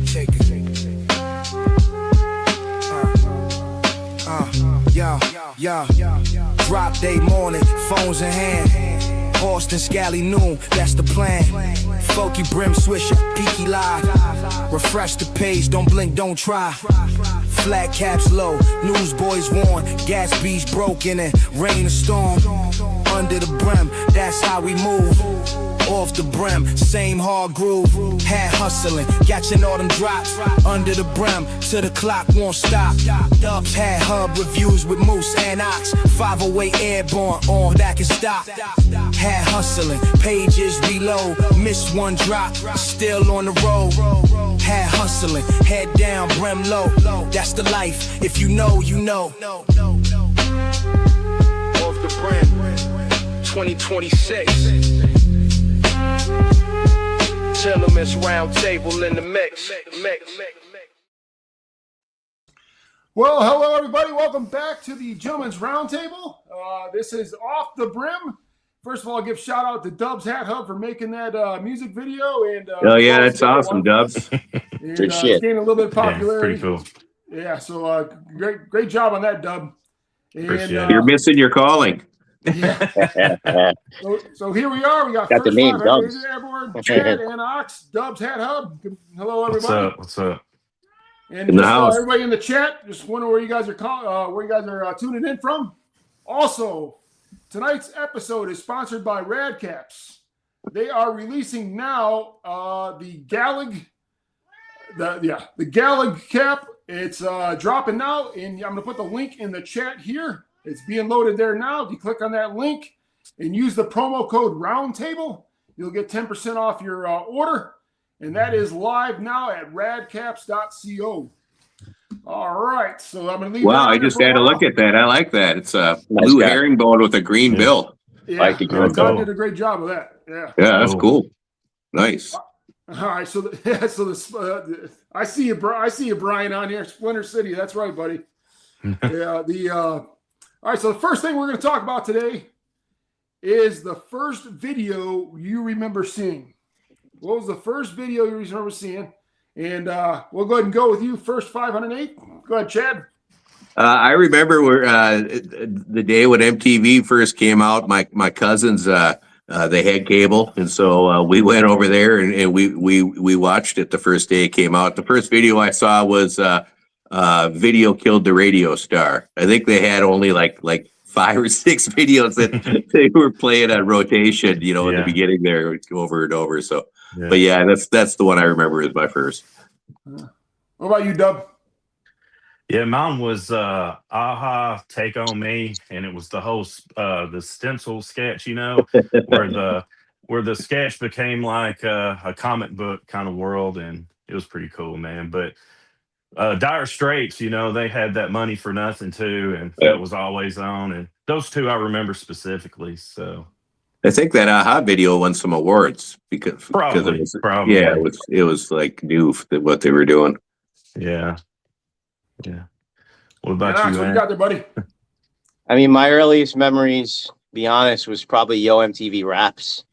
Shake it. Drop day morning, phones in hand. Austin, Scally noon, that's the plan. Folky Brim Swisher, peaky live. Refresh the page, don't blink, don't try. Flat caps low, newsboys warn. Gas beach broken and rain and storm. Under the brim, that's how we move. Off the brim, same hard groove. Had hustling, catching all them drops. Under the brim, till the clock won't stop. Dubs had hub reviews with Moose and Ox. 508 Airborne, on that can stop. Had hustling, pages reload. Missed one drop, still on the road. Had hustling, head down, brim low. That's the life, if you know, you know. Off the brim, 2026. Gentlemen's Roundtable in the mix. Well, hello everybody. Welcome back to the Gentlemen's Roundtable. This is Off the Brim. First of all, I'll give shout out to Dubs Hat Hub for making that music video. And oh yeah, that's awesome, Dubs. And, it's gaining a little bit of popularity. Yeah, pretty cool. Yeah, so great job on that, Dub. And, you're missing your calling. Yeah. so here we are. We got the name Dubs. Airborne, Chad, and Ox. Dubs Hat Hub. Hello, everybody. What's up? And just, everybody in the chat, just wondering where you guys are tuning in from. Also, tonight's episode is sponsored by Radcaps. They are releasing now the Gallig, the Gallig cap. It's dropping now, and I'm gonna put the link in the chat here. It's being loaded there now. If you click on that link and use the promo code Roundtable, you'll get 10% off your order. And that is live now at radcaps.co. All right. So I'm going to leave. Wow, I just had a look at that. I like that. It's a blue herringbone with a green bill. Yeah, Todd did a great job of that. Yeah. Yeah, that's cool. Nice. All right. So, I see you, Brian, on here. Splinter City. That's right, buddy. Yeah. All right, so the first thing we're going to talk about today is the first video you remember seeing. What was the first video you remember seeing? And we'll go ahead and go with you first, 508. Go ahead, Chad. I remember where the day when MTV first came out, my cousins, they had cable. And so we went over there and we watched it the first day it came out. The first video I saw was Video Killed the Radio Star. I think they had only like 5 or 6 videos that they were playing on rotation, in the beginning there over and over. So, but yeah, that's the one I remember as my first. What about you, Dub? Yeah, mine was Aha, Take On Me, and it was the whole the stencil sketch, where the sketch became like a comic book kind of world, and it was pretty cool, man. But Dire Straits, they had that Money for Nothing too, and that was always on. And those two I remember specifically. So I think that Aha video won some awards because probably. Yeah, it was like new what they were doing. Yeah. What about you, what you got there, buddy? I mean, my earliest memories, to be honest, was probably Yo MTV Raps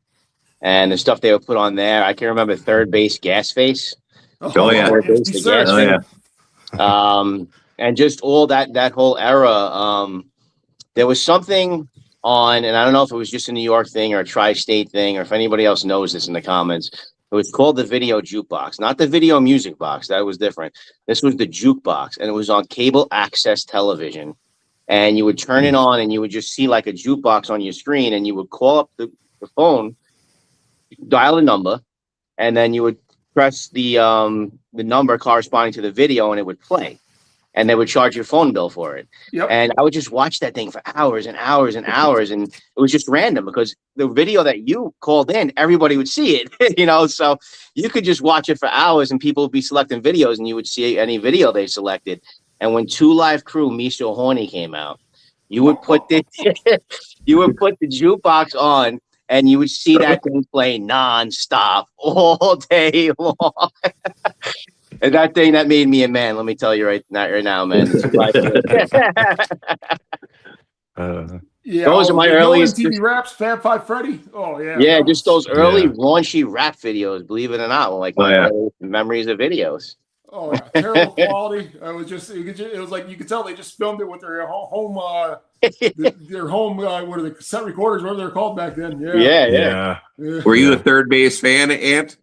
and the stuff they would put on there. I can remember Third Base Gas Face. Oh yeah. And just all that whole era. There was something on, and I don't know if it was just a New York thing or a tri-state thing, or if anybody else knows this in the comments. It was called the video jukebox, not the video music box. That was different. This was the jukebox, and it was on cable access television. And you would turn it on, and you would just see like a jukebox on your screen, and you would call up the phone, dial a number, and then you would press the number corresponding to the video, and it would play. And they would charge your phone bill for it. Yep. And I would just watch that thing for hours and hours and hours. And it was just random because the video that you called in, everybody would see it, so you could just watch it for hours and people would be selecting videos and you would see any video they selected. And when Two Live Crew, Me So Horny came out, you would put the jukebox on and you would see that thing play nonstop all day long. And that thing that made me a man, let me tell you right now, man. Yeah, Those are my the earliest. MTV raps, Fab Five Freddy. Oh yeah, Yeah, just those early Yeah. raunchy rap videos. Believe it or not, were like my earliest memories of videos. Oh yeah, terrible quality. It was just it was like you could tell they just filmed it with their home their home what are the cassette recorders, whatever they're called back then. Yeah. Were you a third base fan, Ant?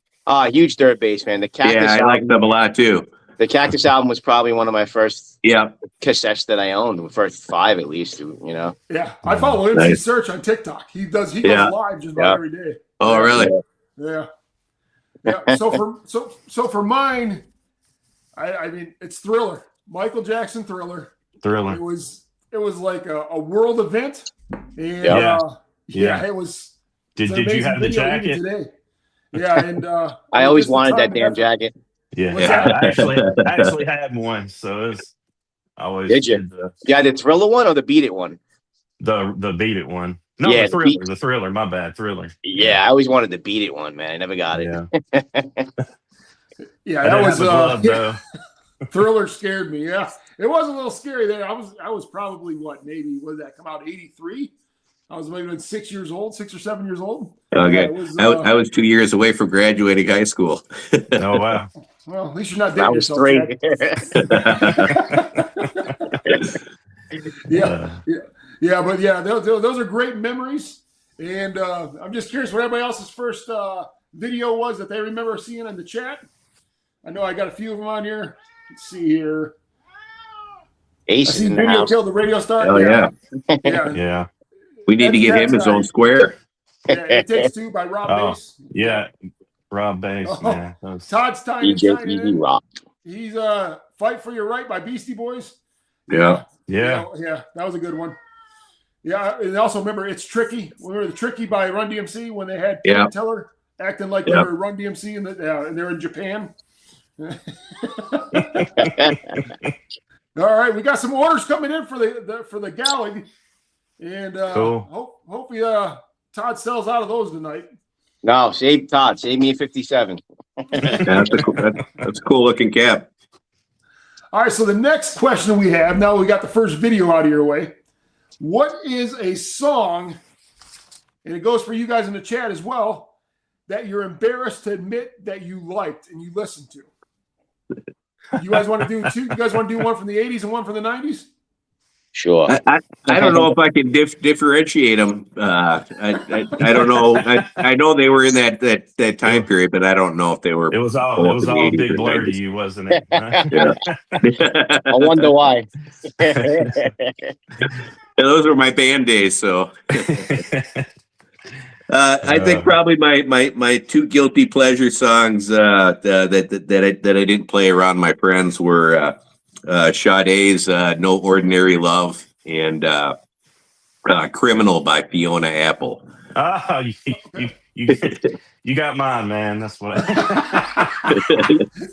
Huge third base fan. The Cactus I album, like them a lot too. The Cactus album was probably one of my first cassettes that I owned, the first 5 at least. You know. Yeah, I follow MC Search on TikTok. He goes live just about every day. Oh, really? Yeah. So for mine, I mean, it's Thriller, Michael Jackson Thriller. Thriller. It was like a world event, and it was. Did you have the jacket? Today. Yeah, and I always wanted that damn jacket. Yeah, I actually had one, so it's always. Did you? The Thriller one or the Beat It one? The Beat It one. No, the Thriller. My bad, Thriller. Yeah, I always wanted the Beat It one, man. I never got it. Yeah, that was Thriller scared me. Yeah, it was a little scary there. I was probably what did that come out 83? I was maybe 6 years old, 6 or 7 years old. Okay, I was 2 years away from graduating high school. Oh wow. Well, at least you're not dating yourself. 3. Those are great memories. And I'm just curious what everybody else's first video was that they remember seeing in the chat. I know I got a few of them on here. Let's see here. Ace in the video house. killed the radio star. Oh Yeah. We need to give him his own square. Yeah, It Takes Two by Rob Bass. Yeah, Rob Bass, man. Todd's time DJ Rock. He's Fight for Your Right by Beastie Boys. Yeah. That was a good one. Yeah, and also remember It's Tricky. Remember the Tricky by Run DMC when they had Penn Teller acting like they were Run DMC and they're in Japan. All right, we got some orders coming in for the galley, and cool. Hopefully Todd sells out of those tonight. No, save Todd. Save me a 57. That's a cool looking cap. All right, so the next question we have, now we got the first video out of your way. What is a song, and it goes for you guys in the chat as well, that you're embarrassed to admit that you liked and you listened to? You guys want to do two? You guys want to do one from the 80s and one from the 90s? Sure. I don't know if I can differentiate them. I don't know. I know they were in that time period, but I don't know if they were. It was all a big blur to you, wasn't it? I wonder why. Those were my band days, so. I think probably my 2 guilty pleasure songs that I didn't play around my friends were Sade's "No Ordinary Love" and "Criminal" by Fiona Apple. Oh, you got mine, man. That's what.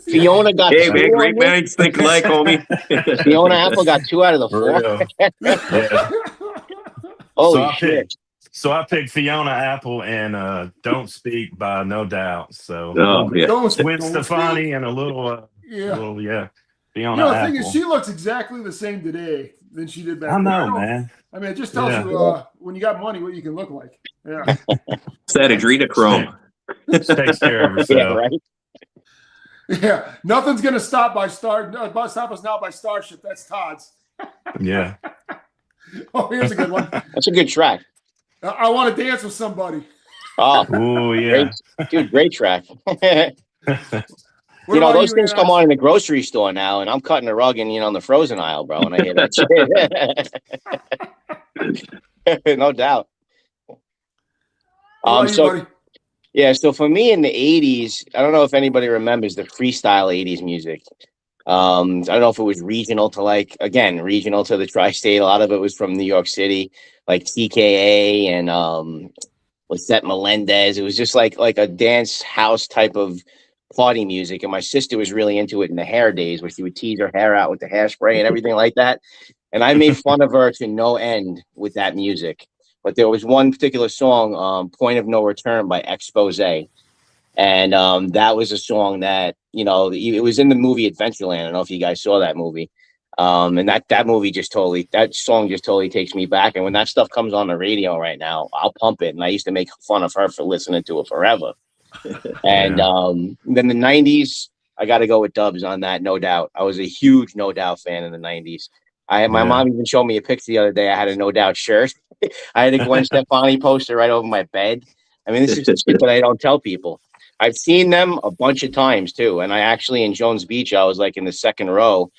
Fiona got. Hey man, great minds think alike, homie. Fiona Apple got 2 out of the 4. Holy shit. So I picked Fiona Apple and "Don't Speak" by No Doubt. So Gwen Stefani and a little Fiona Apple. The thing is, she looks exactly the same today than she did back then. I know, man. I mean, it just tells you when you got money what you can look like. Yeah. It's that adrenochrome. Takes care of herself. Yeah, right. Yeah, nothing's gonna stop us now by Starship. That's Todd's. Yeah. Oh, here's a good one. That's a good track. I want to dance with somebody. Oh, yeah. Great track. Those things come on in the grocery store now, and I'm cutting a rug in the frozen aisle, bro, and I hear that shit. No doubt. So for me in the 80s, I don't know if anybody remembers the freestyle 80s music. I don't know if it was regional to the tri-state. A lot of it was from New York City, like TKA and Lisette Melendez. It was just like a dance house type of party music. And my sister was really into it in the hair days, where she would tease her hair out with the hairspray and everything like that. And I made fun of her to no end with that music. But there was one particular song, "Point of No Return" by Expose. And that was a song that, it was in the movie Adventureland. I don't know if you guys saw that movie. And that movie that song just totally takes me back. And when that stuff comes on the radio right now, I'll pump it. And I used to make fun of her for listening to it forever. And then the 90s, I got to go with Dubs on that, no doubt. I was a huge No Doubt fan in the 90s. My mom even showed me a picture the other day. I had a No Doubt shirt. I had a Gwen Stefani poster right over my bed. I mean, this is the shit that I don't tell people. I've seen them a bunch of times too. And I actually, in Jones Beach, I was like in the second row.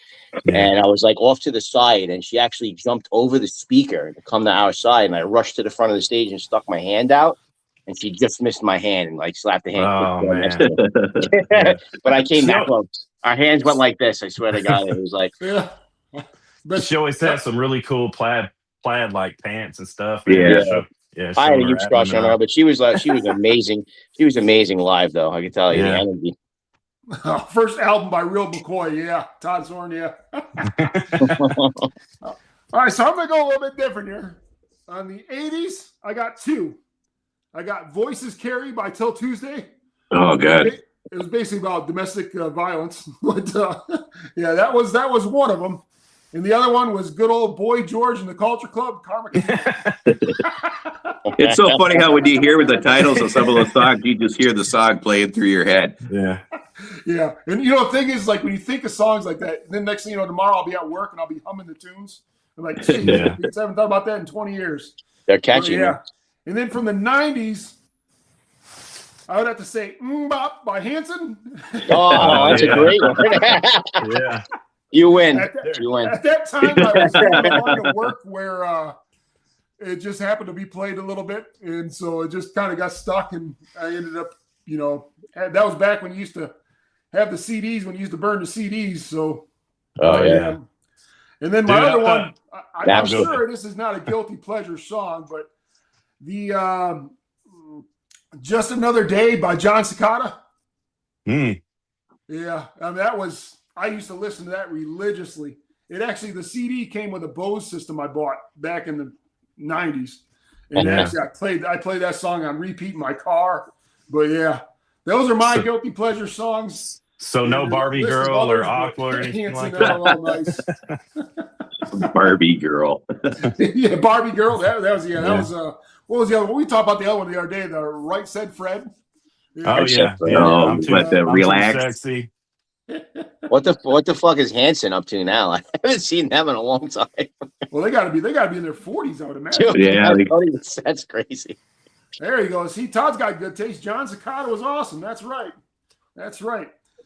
And I was like off to the side, and she actually jumped over the speaker to come to our side. And I rushed to the front of the stage and stuck my hand out, and she just missed my hand and like slapped the hand. Oh, man. But I came that close. Our hands went like this. I swear to God, it was like. But she always had some really cool plaid like pants and stuff. Yeah. I had a huge crush on her, but she was amazing. She was amazing live, though. I can tell you the energy. First album by Real McCoy, Todd Zorn, All right, so I'm gonna go a little bit different here. On the 80s, I got two. I got Voices Carry by Till Tuesday. Oh, God. It was basically about domestic violence, but that was one of them. And the other one was good old Boy George and the Culture Club, Karma. It's so funny how when you hear with the titles of some of those songs, you just hear the song playing through your head. Yeah. And the thing is, like, when you think of songs like that, then next thing you know, tomorrow I'll be at work and I'll be humming the tunes. I'm like, shit, I haven't thought about that in 20 years. They're catchy. And then from the 90s, I would have to say Bop by Hanson. Oh, that's a great one. You win. At that time, I was in a line of work where it just happened to be played a little bit. And so it just kind of got stuck. And I ended up, that was back when you used to have the CDs, when you used to burn the CDs. So, and then my other one, I'm sure this is not a guilty pleasure song, but the Just Another Day by John Cicada. Yeah, I mean, I used to listen to that religiously. The CD came with a Bose system I bought back in the 90s. And actually I played that song on repeat in my car. But those are my guilty pleasure songs. So no Barbie Girl or Aqua or anything like that? Barbie Girl. Barbie Girl. That was what was the other one? We talked about the other one the other day, the Right Said Fred. Relax. Sexy. What the fuck is Hanson up to now? I haven't seen them in a long time. Well, they gotta be in their 40s, I would imagine. That's crazy. There you go. See, Todd's got good taste. John Cicada was awesome. That's right.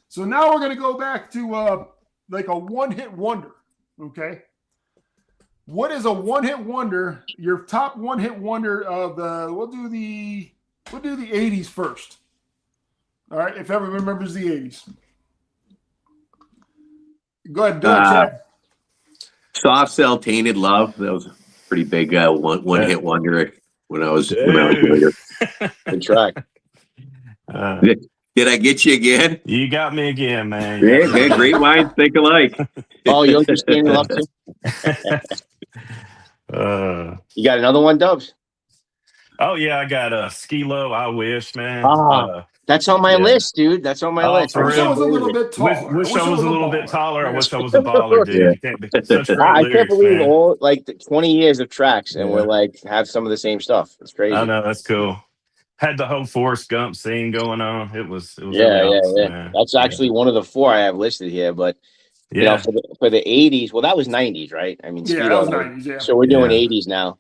So now we're gonna go back to like a one-hit wonder. Okay. What is a one-hit wonder? Your top one-hit wonder of we'll do the 80s first. All right, if everyone remembers the 80s. Go ahead, Chad. Soft Cell, Tainted Love. That was a pretty big one-hit wonder when I was younger. Good track. Did I get you again? You got me again, man. Yeah, great minds think alike. Oh, you understand love too? You got another one, Dubs? Oh yeah, I got a Skilo. I wish, man. That's on my list, dude. That's on my list. I wish I was a little bit taller. Wish I was a little bit taller. I wish I was a baller, dude. You can't be such great I lyrics, can't believe man. all 20 years of tracks, and we're like have some of the same stuff. It's crazy. I know, that's cool. Had the whole Forrest Gump scene going on. It was yeah. Man. That's actually one of the 4 I have listed here, but you know, for the 80s, well, that was 90s, right? I mean, that was 90s, yeah. So we're doing 80s now.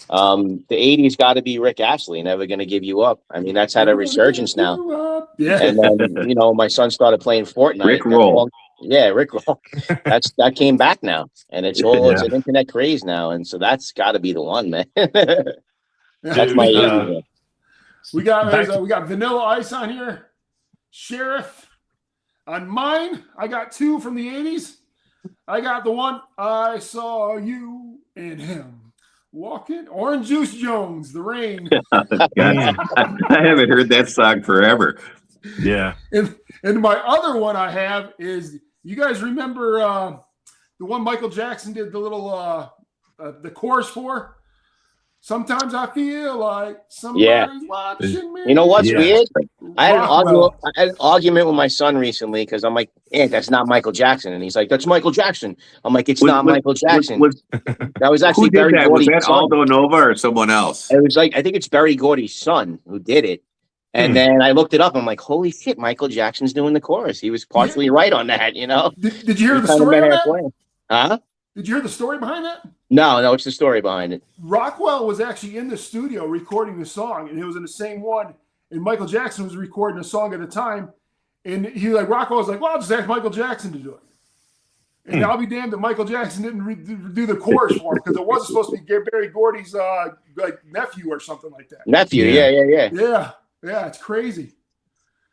The 80s got to be Rick Astley, Never Gonna Give You Up. I mean, that's had a resurgence now. Yeah. And then, my son started playing Fortnite. Rick Roll. Rick Roll. That came back now. And it's an internet craze now. And so that's got to be the one, man. That's my 80s. We got Vanilla Ice on here. Sheriff. On mine, I got 2 from the 80s. I got the one, I Saw You and Him Walking. Orange Juice Jones, The Rain. I haven't heard that song forever. Yeah. And my other one I have is, you guys remember the one Michael Jackson did the little the chorus for? Sometimes I feel like somebody's watching me. You know what's weird? I Rockwell. had an argument with my son recently because I'm like, that's not Michael Jackson. And he's like, that's Michael Jackson. I'm like, it's not Michael Jackson. That was Who actually did Berry that? Was Gordy's that son. Aldo Nova or someone else? It was like, I think it's Berry Gordy's son who did it. And then I looked it up. I'm like, holy shit, Michael Jackson's doing the chorus. He was partially right on that, you know? Did you hear the story on that? Huh? Did you hear the story behind that? No, it's the story behind it. Rockwell was actually in the studio recording the song, and it was in the same one. And Michael Jackson was recording a song at the time. And Rockwell was like, well, I'll just ask Michael Jackson to do it. And I'll be damned that Michael Jackson didn't do the chorus for him because it wasn't supposed to be Berry Gordy's nephew or something like that. Nephew, yeah. Yeah, it's crazy.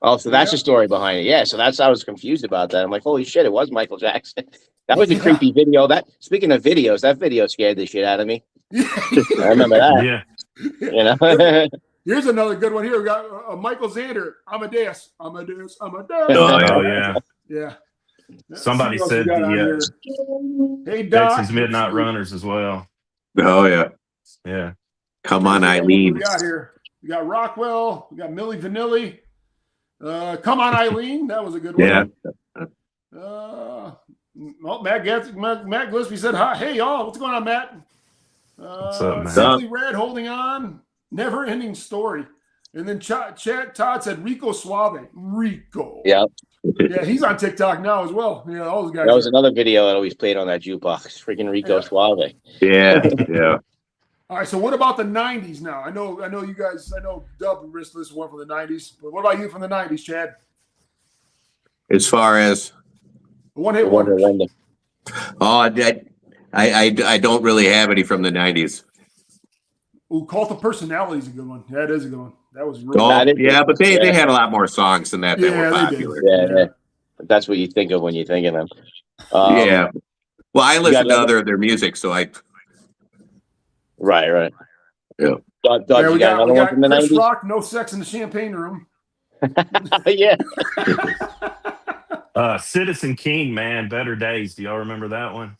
Oh, so that's the story behind it. Yeah, so I was confused about that. I'm like, holy shit, it was Michael Jackson. That was a creepy video. Speaking of videos, that video scared the shit out of me. I remember that. Yeah. You know. Here's another good one. Here we got Michael Zander. Amadeus. Oh, yeah. Yeah. Somebody said Hey, Doc. Dexy's Midnight Runners as well. Oh, yeah. Yeah. Come on, Eileen. We got here. We got Rockwell. We got Milli Vanilli. Come on, Eileen. That was a good one. Yeah. Matt Gillespie said, hi. Hey, y'all. What's going on, Matt? What's up, man? Simply Red holding on. Never ending story. And then Todd said Rico Suave. Rico. Yeah. Yeah, he's on TikTok now as well. Yeah, all those guys. That was another video that always played on that jukebox. Freaking Rico Suave. Yeah. All right, so what about the 90s now? I know you guys, Dub wrist list one from the 90s, but what about you from the 90s, Chad? As far as One-hit wonder. I don't really have any from the 90s. Ooh, Cult of Personality is a good one. Yeah, it is a good one. That was really but they had a lot more songs than that were popular. Yeah. That's what you think of when you think of them. Yeah. Well, I listen to other of their music, so I. Right. Yeah. Doug, we got one from the Chris 90s? Rock, No Sex in the Champagne Room. Yeah. Citizen King, man, Better Days. Do y'all remember that one?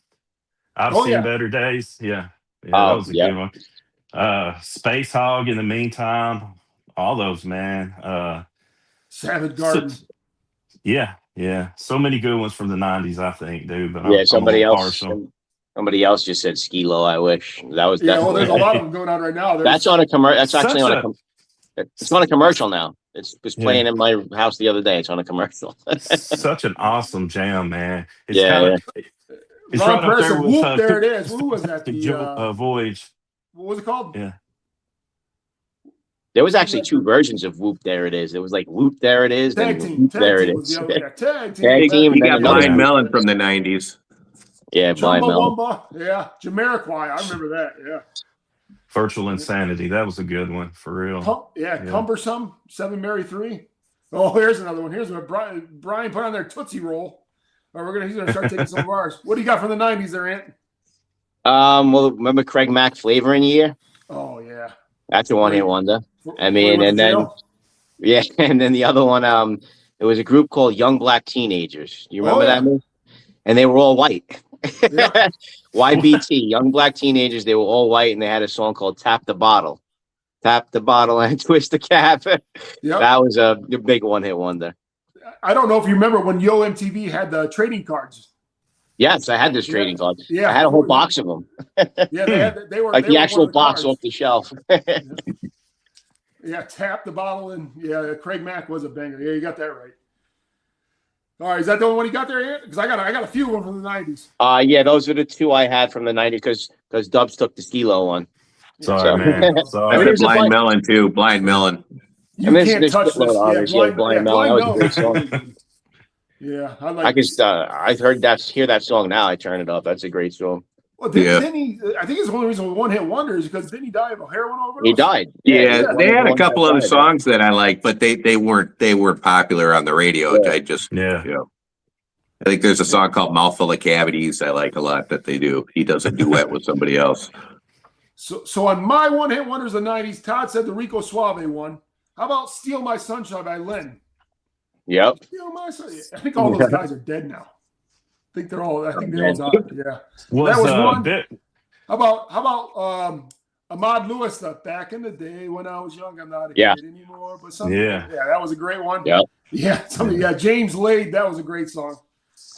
I've seen Better Days. Yeah. That was a good one. Space Hog in the meantime. All those, man. Savage Garden. So many good ones from the 90s, I think, dude. But somebody else just said Skilo, I wish. That was well, there's a lot of them going on right now. That's on a commercial. That's actually it's on a commercial now. It was playing in my house the other day. It's on a commercial. Such an awesome jam, man. It's It's right up there with there it is. Who was that? The Voyage. What was it called? Yeah. There was actually two versions of Whoop There It Is. It was like Whoop There It Is, Tag then team. Whoop There It Is. Tag team. You got Blind Melon from the 90s. Yeah, Blind Melon. Yeah, Jamiroquai. I remember that. Yeah. Virtual Insanity. That was a good one for real. Cumbersome. 7 Mary 3. Oh, here's another one. Here's what Brian put on their Tootsie Roll. All right, he's gonna start taking some of ours. What do you got from the 90s there, Ant? Well, remember Craig Mack Flavoring Year? Oh yeah. That's a one-hit wonder. And then the other one, it was a group called Young Black Teenagers. You remember that movie? And they were all white. Yeah. YBT, Young Black Teenagers. They were all white, and they had a song called "Tap the Bottle." Tap the bottle and twist the cap. That was a big one-hit wonder. I don't know if you remember when Yo MTV had the trading cards. Yes, I had this trading card. Yeah, I had a whole box of them. They were like the actual box off the shelf. Tap the bottle and Craig Mack was a banger. Yeah, you got that right. All right, is that the only one you got there, Ant? Because I got a few of them from the 90s. Those are the two I had from the 90s because Dubs took the Skilo one. Sorry, man. Sorry. I mean, Blind Melon too. Blind Melon. You can't touch this. Blind Melon. That was a great song. Yeah, I like. I hear that song now. I turn it up. That's a great song. Well, didn't he? I think it's the only reason we one-hit wonder is because didn't he die of a heroin overdose? He died. Yeah, they had a couple other songs that I like, but they weren't popular on the radio. I just I think there's a song called "Mouthful of Cavities" I like a lot that they do. He does a duet with somebody else. So on my one-hit wonders of the 90s, Todd said the Rico Suave one. How about "Steal My Sunshine" by Len? Yep. Steal My Sunshine. I think all those guys are dead now. I think they all died. Yeah. Was, that was one. Bit. How about Ahmad Lewis stuff back in the day when I was young. I'm not a Yeah. kid anymore, but something. Yeah. Yeah, that was a great one. Yeah. Yeah, something. Yeah, James Lade. That was a great song.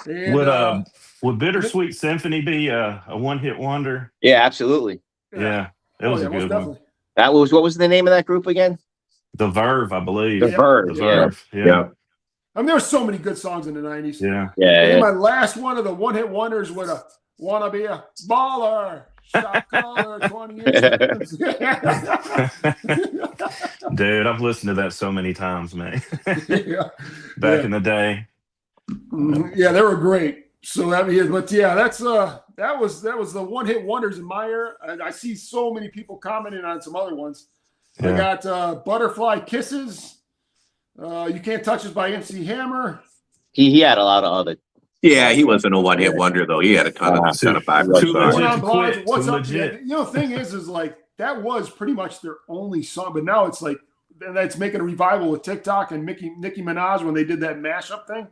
And, Would Bittersweet Symphony be a one-hit wonder? Yeah, absolutely. Yeah, it was a good one. That was, what was the name of that group again? The Verve, I believe. The Verve. The Verve. Yeah. I mean, there were so many good songs in the 90s. Yeah. Yeah. My last one of the one-hit wonders would have "Wanna Be a Baller," shot caller, 20 inches. Dude, I've listened to that so many times, man. Yeah. Back in the day. Yeah, they were great. So that is, but yeah, that was the one-hit wonders in my era. And I see so many people commenting on some other ones. Yeah. I got Butterfly Kisses. You Can't Touch Us by MC Hammer. He had a lot of other. Yeah, he wasn't a one-hit wonder though. He had a ton of popular Too songs. legit to quit. What's Too up? legit. You know, the thing is like that was pretty much their only song, but now it's like that's making a revival with TikTok and Nicki Minaj when they did that mashup thing.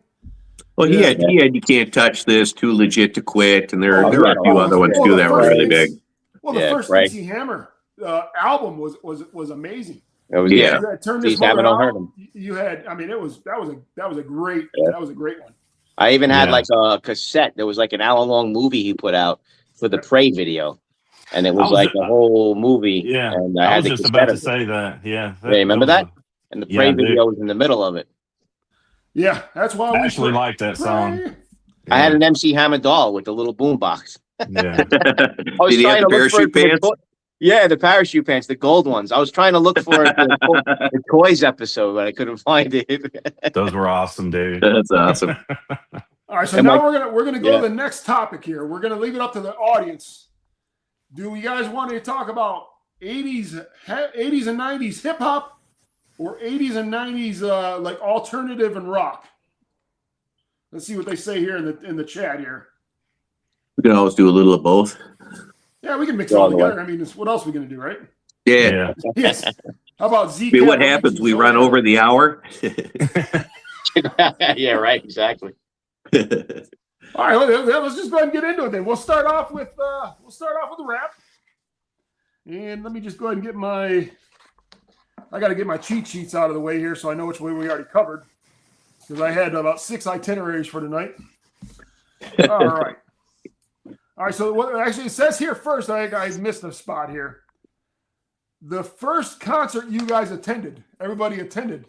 Well, he had You Can't Touch This, Too Legit to Quit, and there are a few other ones too that were really big. Well, the first MC Hammer album was amazing. It was, Turn This Mother Out. You had, I mean, that was a great one. I even had like a cassette. There was like an hour-long movie he put out for the Prey video, and it was like a whole movie. Yeah, and I was just about to say that. Yeah, remember that? And the Prey video was in the middle of it. Yeah, that's why I actually like that song. I had an MC Hammer doll with the little boom box. Yeah. I was trying to look for pants? Yeah, the parachute pants, the gold ones. I was trying to look for the toys episode, but I couldn't find it. Those were awesome, dude. That's awesome. All right, so now we're gonna go to the next topic here. We're gonna leave it up to the audience. Do you guys want to talk about 80s and 90s hip hop, or 80s and 90s like alternative and rock? Let's see what they say here in the chat here. We can always do a little of both. Yeah, we can mix it all together. I mean, what else are we going to do, right? Yeah. Yes. How about Z? I mean, what happens? We run over the hour. Yeah, right. Exactly. All right, let's just go ahead and get into it. Then we'll start off with the rap, and let me just go ahead and get I got to get my cheat sheets out of the way here, so I know which way we already covered, because I had about 6 itineraries for tonight. All right. All right, so what actually it says here first, I missed a spot here. The first concert you guys attended, everybody attended.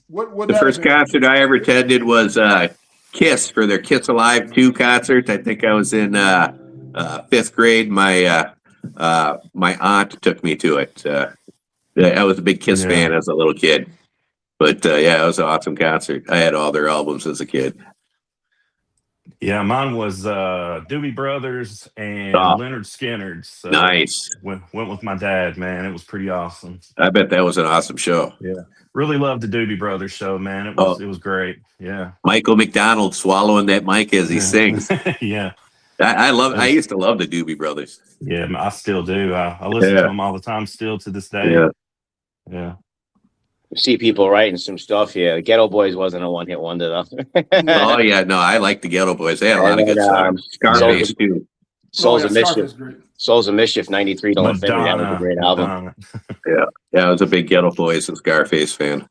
What? The first concert I ever attended was Kiss for their Kiss Alive 2 concert. I think I was in 5th grade. My aunt took me to it. I was a big Kiss fan as a little kid. But it was an awesome concert. I had all their albums as a kid. Yeah, mine was Doobie Brothers and Leonard Skinner. So nice. Went with my dad, man. It was pretty awesome. I bet that was an awesome show. Yeah. Really loved the Doobie Brothers show, man. It was great. Yeah. Michael McDonald swallowing that mic as he sings. Yeah. I used to love the Doobie Brothers. Yeah, I still do. I listen to them all the time still to this day. Yeah. Yeah. See people writing some stuff here. The Ghetto Boys wasn't a one-hit wonder, though. Oh, yeah. No, I like the Ghetto Boys. They had a lot of good songs. Scarface, too. Souls of Mischief, 93. Don't That was a great album. Yeah, I was a big Ghetto Boys and Scarface fan.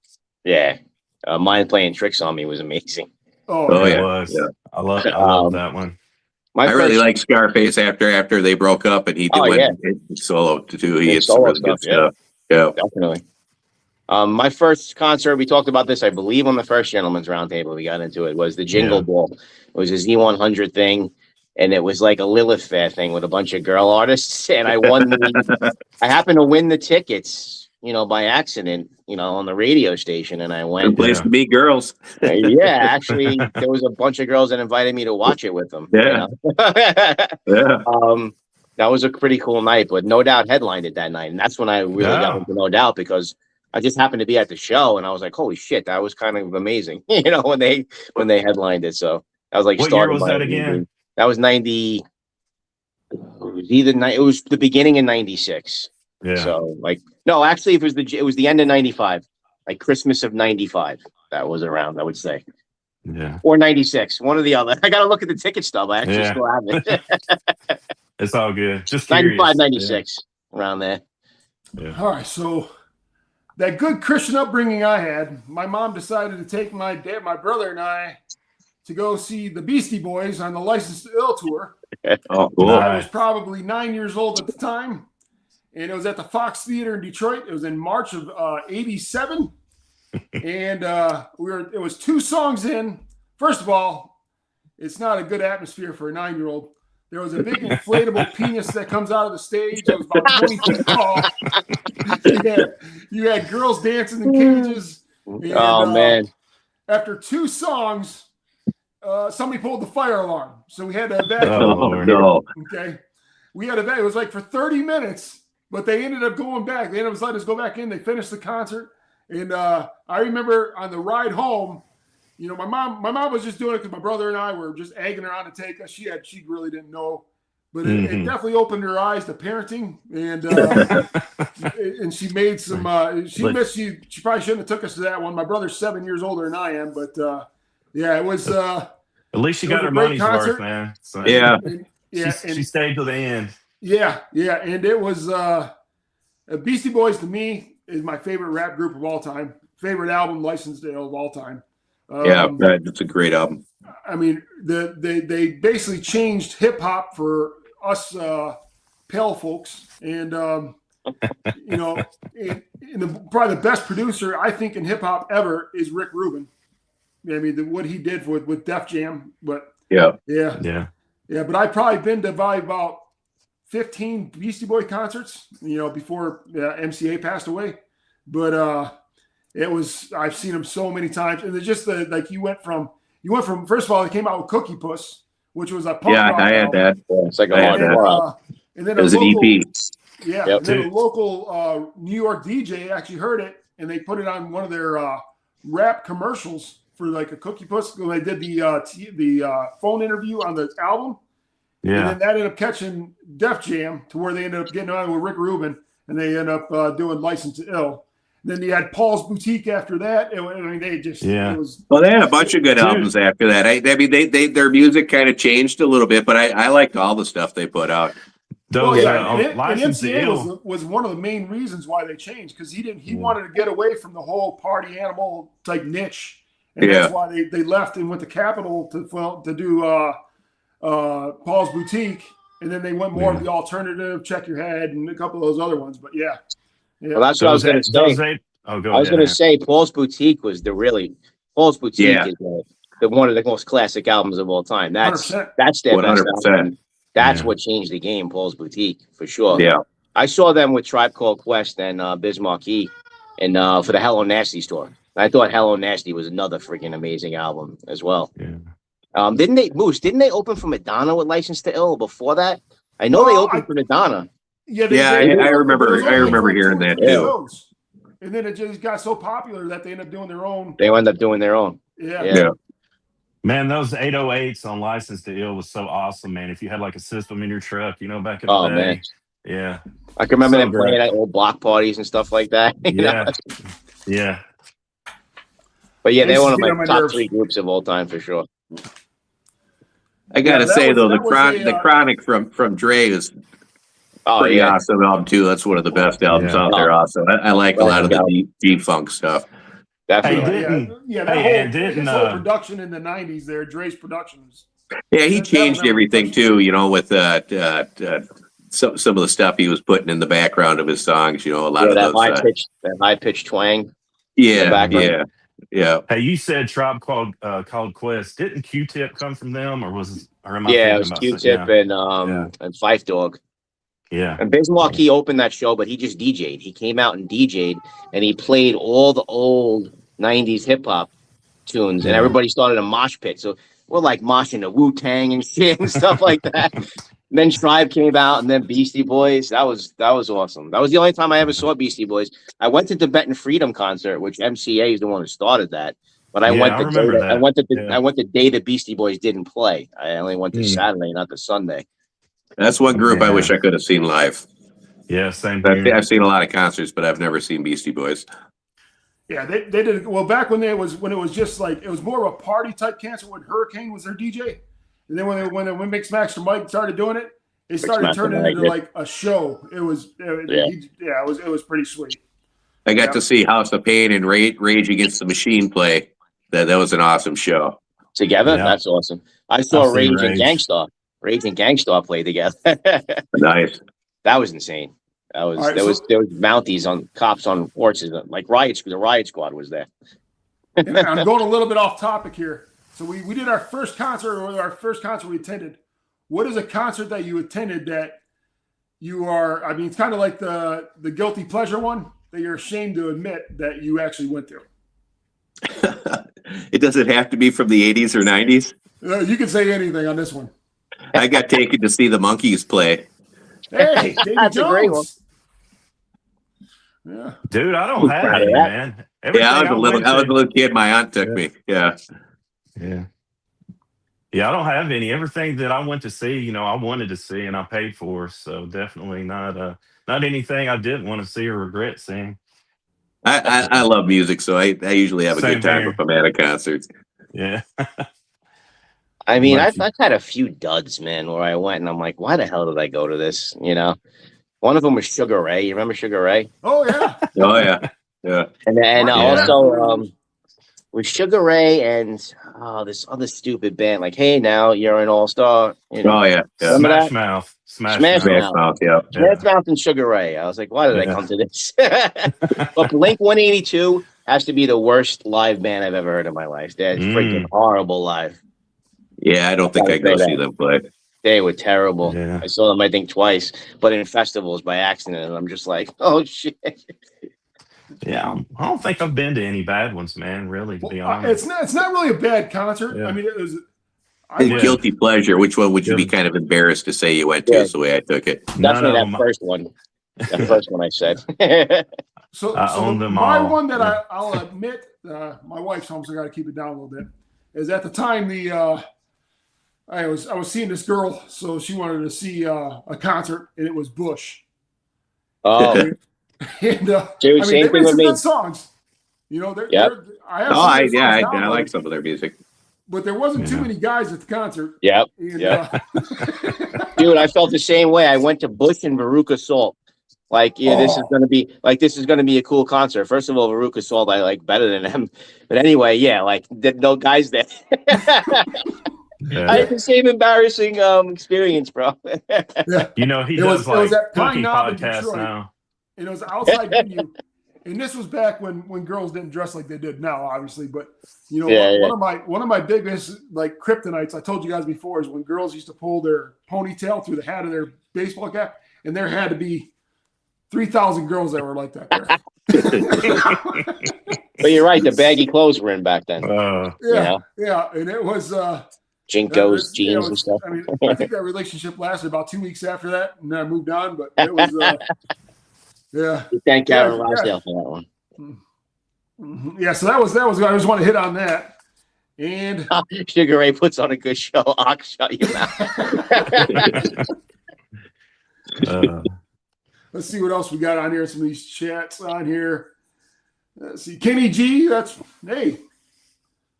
Yeah. Mind Playing Tricks on Me was amazing. Oh yeah. It was. Yeah. I love that one. I really like Scarface after they broke up, and he went solo too. He had some really good stuff. Yeah, definitely. My first concert, we talked about this, I believe, on the first Gentleman's Roundtable. We got into it. Was the Jingle Ball. It was a Z100 thing, and it was like a Lilith Fair thing with a bunch of girl artists. And I won. I happened to win the tickets, by accident, on the radio station, and I went. Good place to meet girls. Actually, there was a bunch of girls that invited me to watch it with them. Yeah. That was a pretty cool night, but No Doubt headlined it that night, and that's when I really got into No Doubt, because I just happened to be at the show, and I was like, "Holy shit, that was kind of amazing!" when they headlined it. So that was like, what year was that again? That was 90. It was the beginning of 96. Yeah. So no, actually, it was the end of 95, like Christmas of 95. That was around, I would say. Yeah. Or 96, one or the other. I got to look at the ticket stub. I actually still have it. It's all good. Just 95, 96, around there. Yeah. All right, so that good Christian upbringing I had, my mom decided to take my brother, and I to go see the Beastie Boys on the License to Ill tour. Oh, cool. I was probably 9 years old at the time, and it was at the Fox Theater in Detroit. It was in March of '87, and it was 2 songs in. First of all, it's not a good atmosphere for a 9-year-old. There was a big inflatable penis that comes out of the stage. It was about 20 feet tall. You had girls dancing in cages. And, man. After 2 songs, somebody pulled the fire alarm. So we had to evacuate. Oh, no. Okay. We had to evacuate. It was like for 30 minutes, but they ended up going back. They ended up letting us go back in. They finished the concert. And I remember on the ride home, you know, my mom was just doing it because my brother and I were just egging her on to take us. She really didn't know, but it definitely opened her eyes to parenting, and and she made some. She probably shouldn't have took us to that one. My brother's 7 years older than I am, but yeah, it was. At least she got her money's worth, man. So, yeah, she stayed to the end. Yeah, and it was Beastie Boys to me is my favorite rap group of all time. Favorite album, Licensed to Ill, of all time. That's a great album. I mean, they basically changed hip hop for us pale folks, and you know, probably the best producer I think in hip hop ever is Rick Rubin. I mean, what he did with Def Jam, but yeah. But I've probably been to about 15 Beastie Boy concerts, you know, before MCA passed away, but I've seen them so many times, and it's just you went from first of all, they came out with Cookie Puss, which was a punk rock I had album. that. It's like a hard and then it was an EP. Yeah, Yep. and then a local New York DJ actually heard it, and they put it on one of their rap commercials for like a Cookie Puss when they did the phone interview on the album. Yeah. And then that ended up catching Def Jam to where they ended up getting on with Rick Rubin, and they ended up doing License to Ill. Then you had Paul's Boutique after that. It was. Well, they had a bunch of good albums after that. I mean, their music kind of changed a little bit, but I liked all the stuff they put out. Those and License to MCA Ill was one of the main reasons why they changed, because he wanted to get away from the whole party animal type niche, and that's why they left and went to Capitol to do Paul's Boutique, and then they went more of the alternative, Check Your Head, and a couple of those other ones. But yeah. Well, that's what I was going to say. I was going to say Paul's Boutique was Paul's Boutique is one of the most classic albums of all time. That's 100%. their 100%. best album. That's what changed the game, Paul's Boutique, for sure. Yeah. I saw them with Tribe Called Quest and Biz Markie and for the Hello Nasty tour. I thought Hello Nasty was another freaking amazing album as well. Yeah. Didn't they open for Madonna with License to Ill before that? I know they opened for Madonna. I remember hearing that too. And then it just got so popular that they ended up doing their own. They wound up doing their own. Yeah. Man, those 808s on License to Ill was so awesome, man. If you had like a system in your truck, you know, back in the day. Man. Yeah. I can remember them playing at old block parties and stuff like that. Yeah. But yeah, they're one of my top 3 groups of all time for sure. I gotta say though, the Chronic from Dre is pretty awesome album too. That's one of the best albums out there. Also, I like a lot of the deep funk stuff. Definitely. That whole production in the '90s there, Dre's productions. Yeah, he changed everything too. You know, with some of the stuff he was putting in the background of his songs. You know, a lot of that those high pitched twang. Yeah. Hey, you said Tribe Called Quest. Didn't Q-Tip come from them, or am I? Yeah, it was Q-Tip and Fife Dog. Yeah. And Biz Markie opened that show, but he just DJ'd. He came out and DJ'd, and he played all the old 90s hip-hop tunes, and everybody started a mosh pit. So we're like moshing the Wu-Tang and shit and stuff like that. And then Tribe came out, and then Beastie Boys. That was awesome. That was the only time I ever saw Beastie Boys. I went to the Tibetan Freedom concert, which MCA is the one who started that. But I went the day the Beastie Boys didn't play. I only went to Saturday, not the Sunday. That's one group I wish I could have seen live. Yeah, same here. I've seen a lot of concerts, but I've never seen Beastie Boys. Yeah, they did well back when it was just like it was more of a party type concert when Hurricane was their DJ, and then when Mix Master Mike started doing it, it started turning into like a show. It was it was pretty sweet. I got to see House of Pain and Rage Against the Machine play. That was an awesome show. Together? Yeah. That's awesome. I saw Rage and Gangstar play together. Nice. That was insane. There was Mounties on cops on horses, like the riot squad was there. And I'm going a little bit off topic here. So we did our first concert, or our first concert we attended. What is a concert that you attended that you are, I mean, it's kind of like the guilty pleasure one that you're ashamed to admit that you actually went to? It doesn't have to be from the 80s or 90s. You can say anything on this one. I got taken to see the Monkees play. Hey, Davy Jones. A great one. Yeah. Dude, I don't have any, man. I was a little kid. My aunt took me. Yeah. Yeah. Yeah, I don't have any. Everything that I went to see, I wanted to see and I paid for. So definitely not anything I didn't want to see or regret seeing. I love music, so I usually have a good time if I'm at a concert. Yeah. I mean, I've had a few duds, man, where I went and I'm like, why the hell did I go to this? One of them was Sugar Ray. You remember Sugar Ray? Oh yeah. Oh yeah. Yeah. And also with Sugar Ray and this other stupid band, like, hey, now you're an all-star. Oh yeah. Smash Mouth. Smash Mouth. Yeah. Smash Mouth and Sugar Ray. I was like, why did I come to this? But Blink 182 has to be the worst live band I've ever heard in my life. They're freaking horrible live. Yeah, I don't think I go see them play. They were terrible. Yeah. I saw them, I think, twice, but in festivals by accident. And I'm just like, oh shit. Yeah, I don't think I've been to any bad ones, man. Really, to be honest, it's not really a bad concert. Yeah. I mean, it was. Guilty pleasure. Which one would you be kind of embarrassed to say you went to? Is the way I took it. Definitely that first one. That first one I said. So my one that I'll admit, my wife's home, so I got to keep it down a little bit. Is at the time I was seeing this girl, so she wanted to see a concert, and it was Bush. Oh. And they made some good songs. I like some of their music. But there wasn't too many guys at the concert. Yep. And, Dude, I felt the same way. I went to Bush and Veruca Salt. Like, this is gonna be a cool concert. First of all, Veruca Salt I like better than them. But anyway, no guys there. I had the same embarrassing experience, bro. He does like cookie podcasts now. It was outside venue. And this was back when girls didn't dress like they did now, obviously. But one of my biggest like kryptonites I told you guys before is when girls used to pull their ponytail through the hat of their baseball cap, and there had to be 3,000 girls that were like that. But you're right, the baggy clothes were in back then. Yeah, and it was Jinkos, jeans and stuff. I mean, I think that relationship lasted about 2 weeks after that, and then I moved on. But it was. Yeah. Thank Karen Rosdale for that one. Mm-hmm. Yeah, so that was. I just want to hit on that. And Sugar Ray puts on a good show. Ox, shut your mouth. Let's see what else we got on here. Some of these chats on here. Let's see, Kenny G. That'd be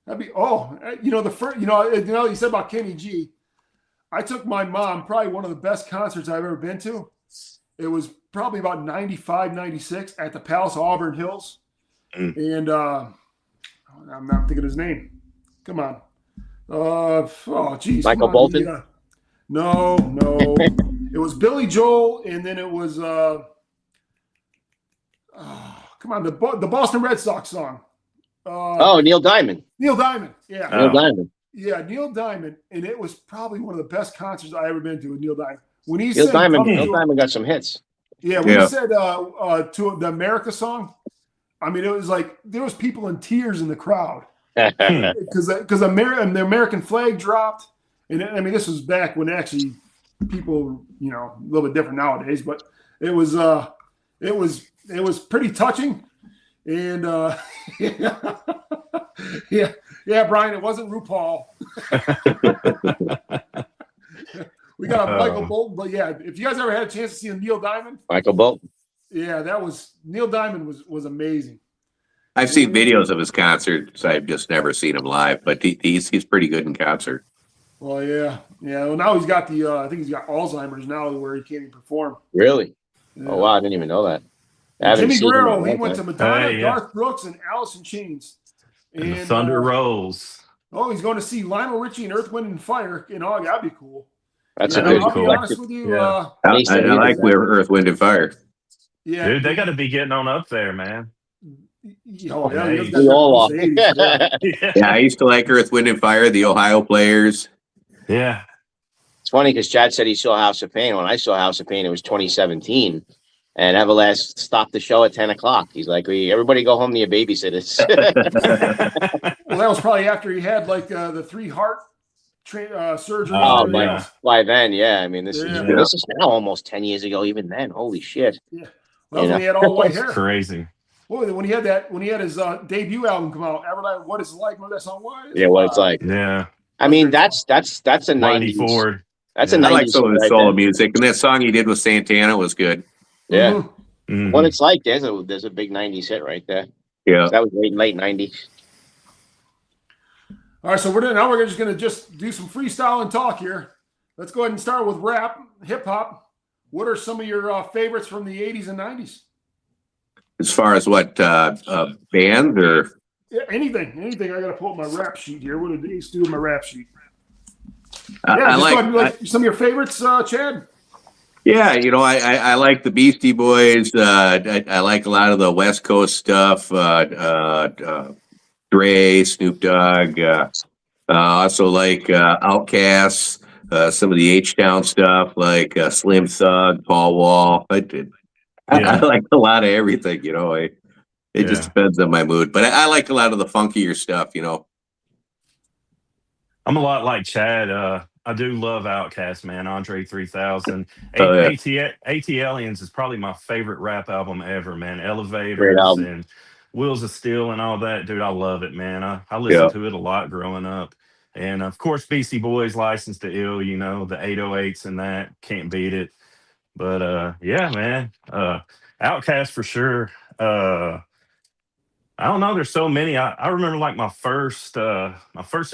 the first. You said about Kenny G. I took my mom, probably one of the best concerts I've ever been to. It was probably about 95, 96 at the Palace of Auburn Hills. And I'm not thinking his name. Come on. Geez. Michael Bolton? No. It was Billy Joel, and then it was the Boston Red Sox song. Neil Diamond. Neil Diamond, yeah. Neil Diamond. Yeah, Neil Diamond, and it was probably one of the best concerts I ever been to with Neil Diamond. When he Neil Diamond got some hits. Yeah, when he said to the America song, I mean, it was like there was people in tears in the crowd because the American flag dropped, and I mean this was back when actually people, a little bit different nowadays, but it was pretty touching, and Brian, it wasn't RuPaul. We got a Michael Bolton, but if you guys ever had a chance to see Neil Diamond, Michael Bolton, Neil Diamond was amazing. I've seen videos of his concerts. I've just never seen him live, but he's pretty good in concert. Well, yeah. Well, now he's got the. I think he's got Alzheimer's now, where he can't even perform. Really? Yeah. Oh wow, I didn't even know that. Jimmy Guerrero, he went to Madonna, Hey, Garth Brooks, and Alice in Chains. And the Thunder Rolls. Oh, he's going to see Lionel Richie and Earth, Wind, and Fire in August. That'd be cool. That's I'll be honest with you. Yeah. I like Earth, Wind, and Fire. Yeah, dude, they got to be getting on up there, man. Oh, yeah, we all are. Yeah, I used to like Earth, Wind, and Fire, the Ohio Players. Yeah. It's funny because Chad said he saw House of Pain. When I saw House of Pain, it was 2017. And Everlast stopped the show at 10 o'clock. He's like, everybody go home to your babysitters. Well, that was probably after he had like the 3 heart surgery. Oh, by then, yeah. I mean, this is now almost 10 years ago. Even then, holy shit. Yeah, well, when he had all white hair. Crazy. Well, when he had his debut album come out, Everlast, What It's Like, remember that song? What It's Like. Yeah. I mean, that's a 90s. Ford. That's a 90s. I like some of his solo music, and that song he did with Santana was good. Yeah. Mm-hmm. What It's Like, there's a big 90s hit right there. Yeah. That was late 90s. All right, so we're just gonna do some freestyle and talk here. Let's go ahead and start with rap, hip hop. What are some of your favorites from the 80s and 90s? As far as what band or anything. I gotta pull up my rap sheet here. What did Ace do with my rap sheet? I like some of your favorites, Chad. Yeah, I like the Beastie Boys. I like a lot of the West Coast stuff. Dre, Snoop Dogg. Also like Outkast. Some of the H-Town stuff like Slim Thug, Paul Wall. I like a lot of everything. It just depends on my mood. But I like a lot of the funkier stuff. I'm a lot like Chad. I do love Outkast, man. Andre 3000. AT Aliens is probably my favorite rap album ever, man. Elevators and Wheels of Steel and all that. Dude, I love it, man. I listened to it a lot growing up. And, of course, Beastie Boys, License to Ill, the 808s and that. Can't beat it. But, yeah, man. Outkast for sure. I don't know. There's so many. I remember like my first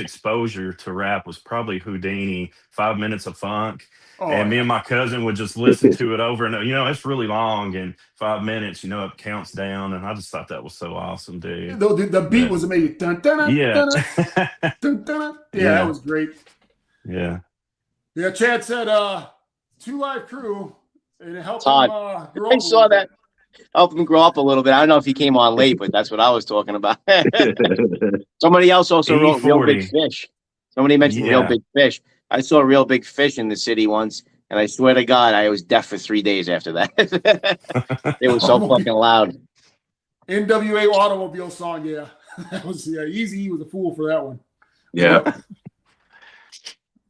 exposure to rap was probably Houdini, 5 Minutes of Funk. And me and my cousin would just listen to it over and it's really long and 5 minutes, it counts down. And I just thought that was so awesome, dude. The beat was amazing. Dun, dun, dun, yeah. Dun, dun, dun. Yeah, that was great. Yeah. Yeah, Chad said 2 Live Crew and it helped Todd. him grow up. I saw that. Help him grow up a little bit. I don't know if he came on late, but that's what I was talking about. Somebody else also wrote Real Big Fish. Somebody mentioned Real Big Fish. I saw Real Big Fish in the city once, and I swear to God, I was deaf for 3 days after that. It was so fucking loud. NWA Automobile song, yeah. That was Easy. He was a fool for that one. Yeah.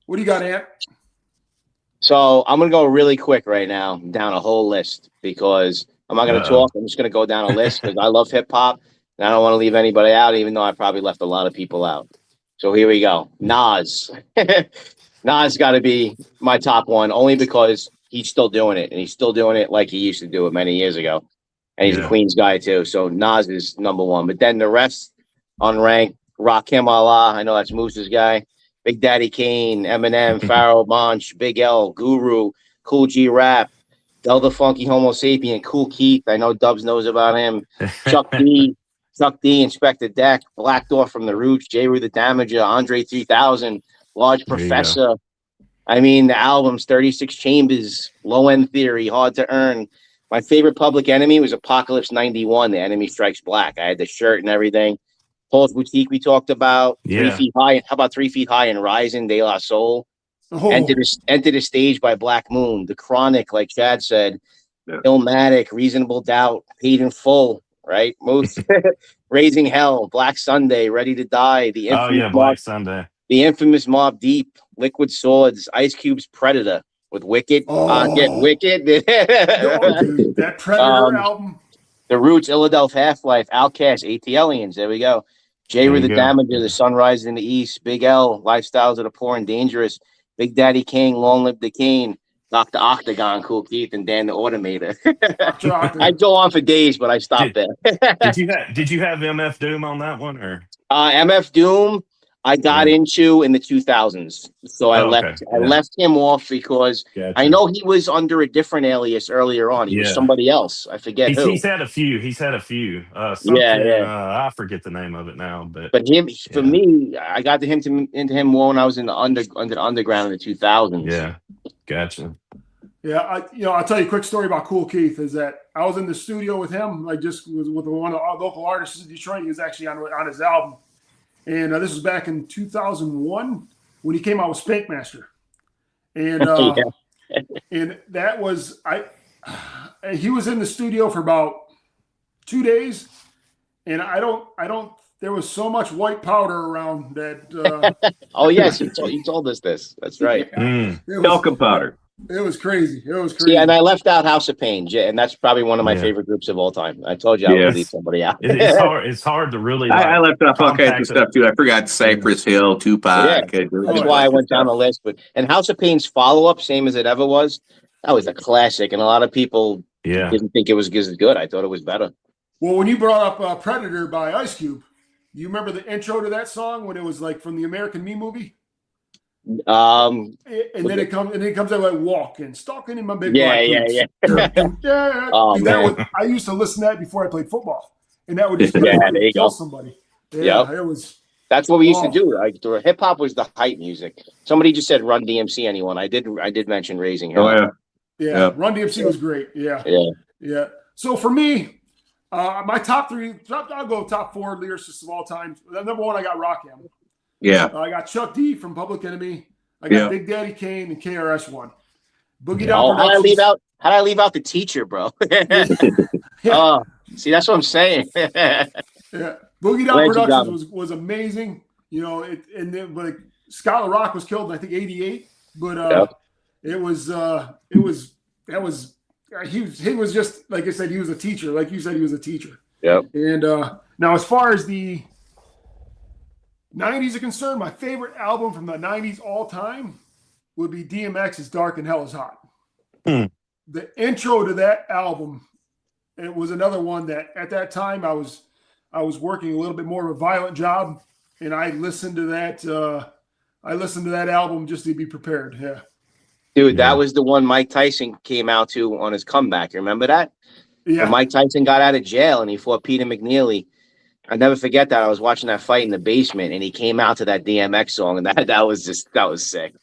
What do you got, Ant? So I'm gonna go really quick right now down a whole list because I'm not going to talk. I'm just going to go down a list because I love hip hop and I don't want to leave anybody out, even though I probably left a lot of people out. So here we go. Nas. Nas got to be my top one only because he's still doing it and he's still doing it like he used to do it many years ago. And he's a Queens guy too. So Nas is number one. But then the rest unranked, Rakim Allah. I know that's Moose's guy. Big Daddy Kane, Eminem, Pharoah Monch, Big L, Guru, Cool G Rap. Del the Funky Homo Sapien, Cool Keith. I know Dubs knows about him. Chuck D, Inspector Deck, Black Door from the Roots, J. Rue the Damager, Andre 3000, Large Professor. I mean, the albums, 36 Chambers, Low End Theory, Hard to Earn. My favorite Public Enemy was Apocalypse 91, The Enemy Strikes Black. I had the shirt and everything. Paul's Boutique we talked about. 3 Feet High. How about 3 Feet High and Rising, De La Soul? Enter the Stage by Black Moon, The Chronic, like Chad said, Illmatic, Reasonable Doubt, Paid in Full, right? Most Raising Hell, Black Sunday, Ready to Die, Black Sunday, the infamous Mobb Deep, Liquid Swords, Ice Cube's Predator with Wicked, Get Wicked, that Predator album, The Roots, Illadelph Half-Life, Outkast, AT Aliens, there we go. J. Rue the Damager, The Sunrise in the East, Big L, Lifestyles of the Poor and Dangerous, Big Daddy King, Long Live the King, Dr. Octagon, Cool Keith, and Dan the Automator. I'd go on for days, but I stopped there. Did you have MF Doom on that one, or MF Doom? I got into in the 2000s. So I left him off because I know he was under a different alias earlier on. He was somebody else. I forget who. He's had a few. I forget the name of it now. But him for me, I got into him more when I was in the underground in the 2000s. Yeah, gotcha. Yeah, I'll tell you a quick story about Cool Keith. Is that I was in the studio with him, like just with one of our local artists in Detroit. He was actually on his album. And this was back in 2001 when he came out with Spank Master, and and that was he was in the studio for about 2 days, and I don't. There was so much white powder around that. Oh yes, he told us this. That's right. Talcum powder. It was crazy. It was crazy. Yeah, and I left out House of Pain, and that's probably one of my favorite groups of all time. I told you I would leave somebody out. It's hard to really. I left off all kinds of stuff too. I forgot Cypress Hill, Tupac. Yeah. That's why I went down the list. And House of Pain's follow-up, Same as It Ever Was, that was a classic, and a lot of people didn't think it was as good. I thought it was better. Well, when you brought up Predator by Ice Cube, you remember the intro to that song when it was like from the American Me movie? And then it comes out like walking, stalking in my big yeah. Oh, man. I used to listen to that before I played football, and that would just kill somebody. Yeah, it was. That's what we used to do. Like hip hop was the hype music. Somebody just said Run DMC. Anyone? I did mention Raising Hell. Oh yeah. Run DMC was great. Yeah. So for me, my top three, I'll go top four lyricists of all time. Number one, I got Rakim. Yeah. I got Chuck D from Public Enemy. I got Big Daddy Kane and KRS-One. Boogie Down Productions. How did I leave out the Teacher, bro? Oh, see, that's what I'm saying. Boogie Down Productions was amazing. And then like Scott LaRock was killed in I think 88, but he was just like I said, he was a teacher. Like you said, he was a teacher. Yep. And now as far as the 90s are concerned, my favorite album from the 90s all time would be DMX's Dark and Hell is Hot. The intro to that album, it was another one that at that time I was working a little bit more of a violent job, and I listened to that album just to be prepared. Yeah. Dude, that was the one Mike Tyson came out to on his comeback. You remember that? Yeah. When Mike Tyson got out of jail and he fought Peter McNeely. I never forget that. I was watching that fight in the basement, and he came out to that DMX song, and that was sick.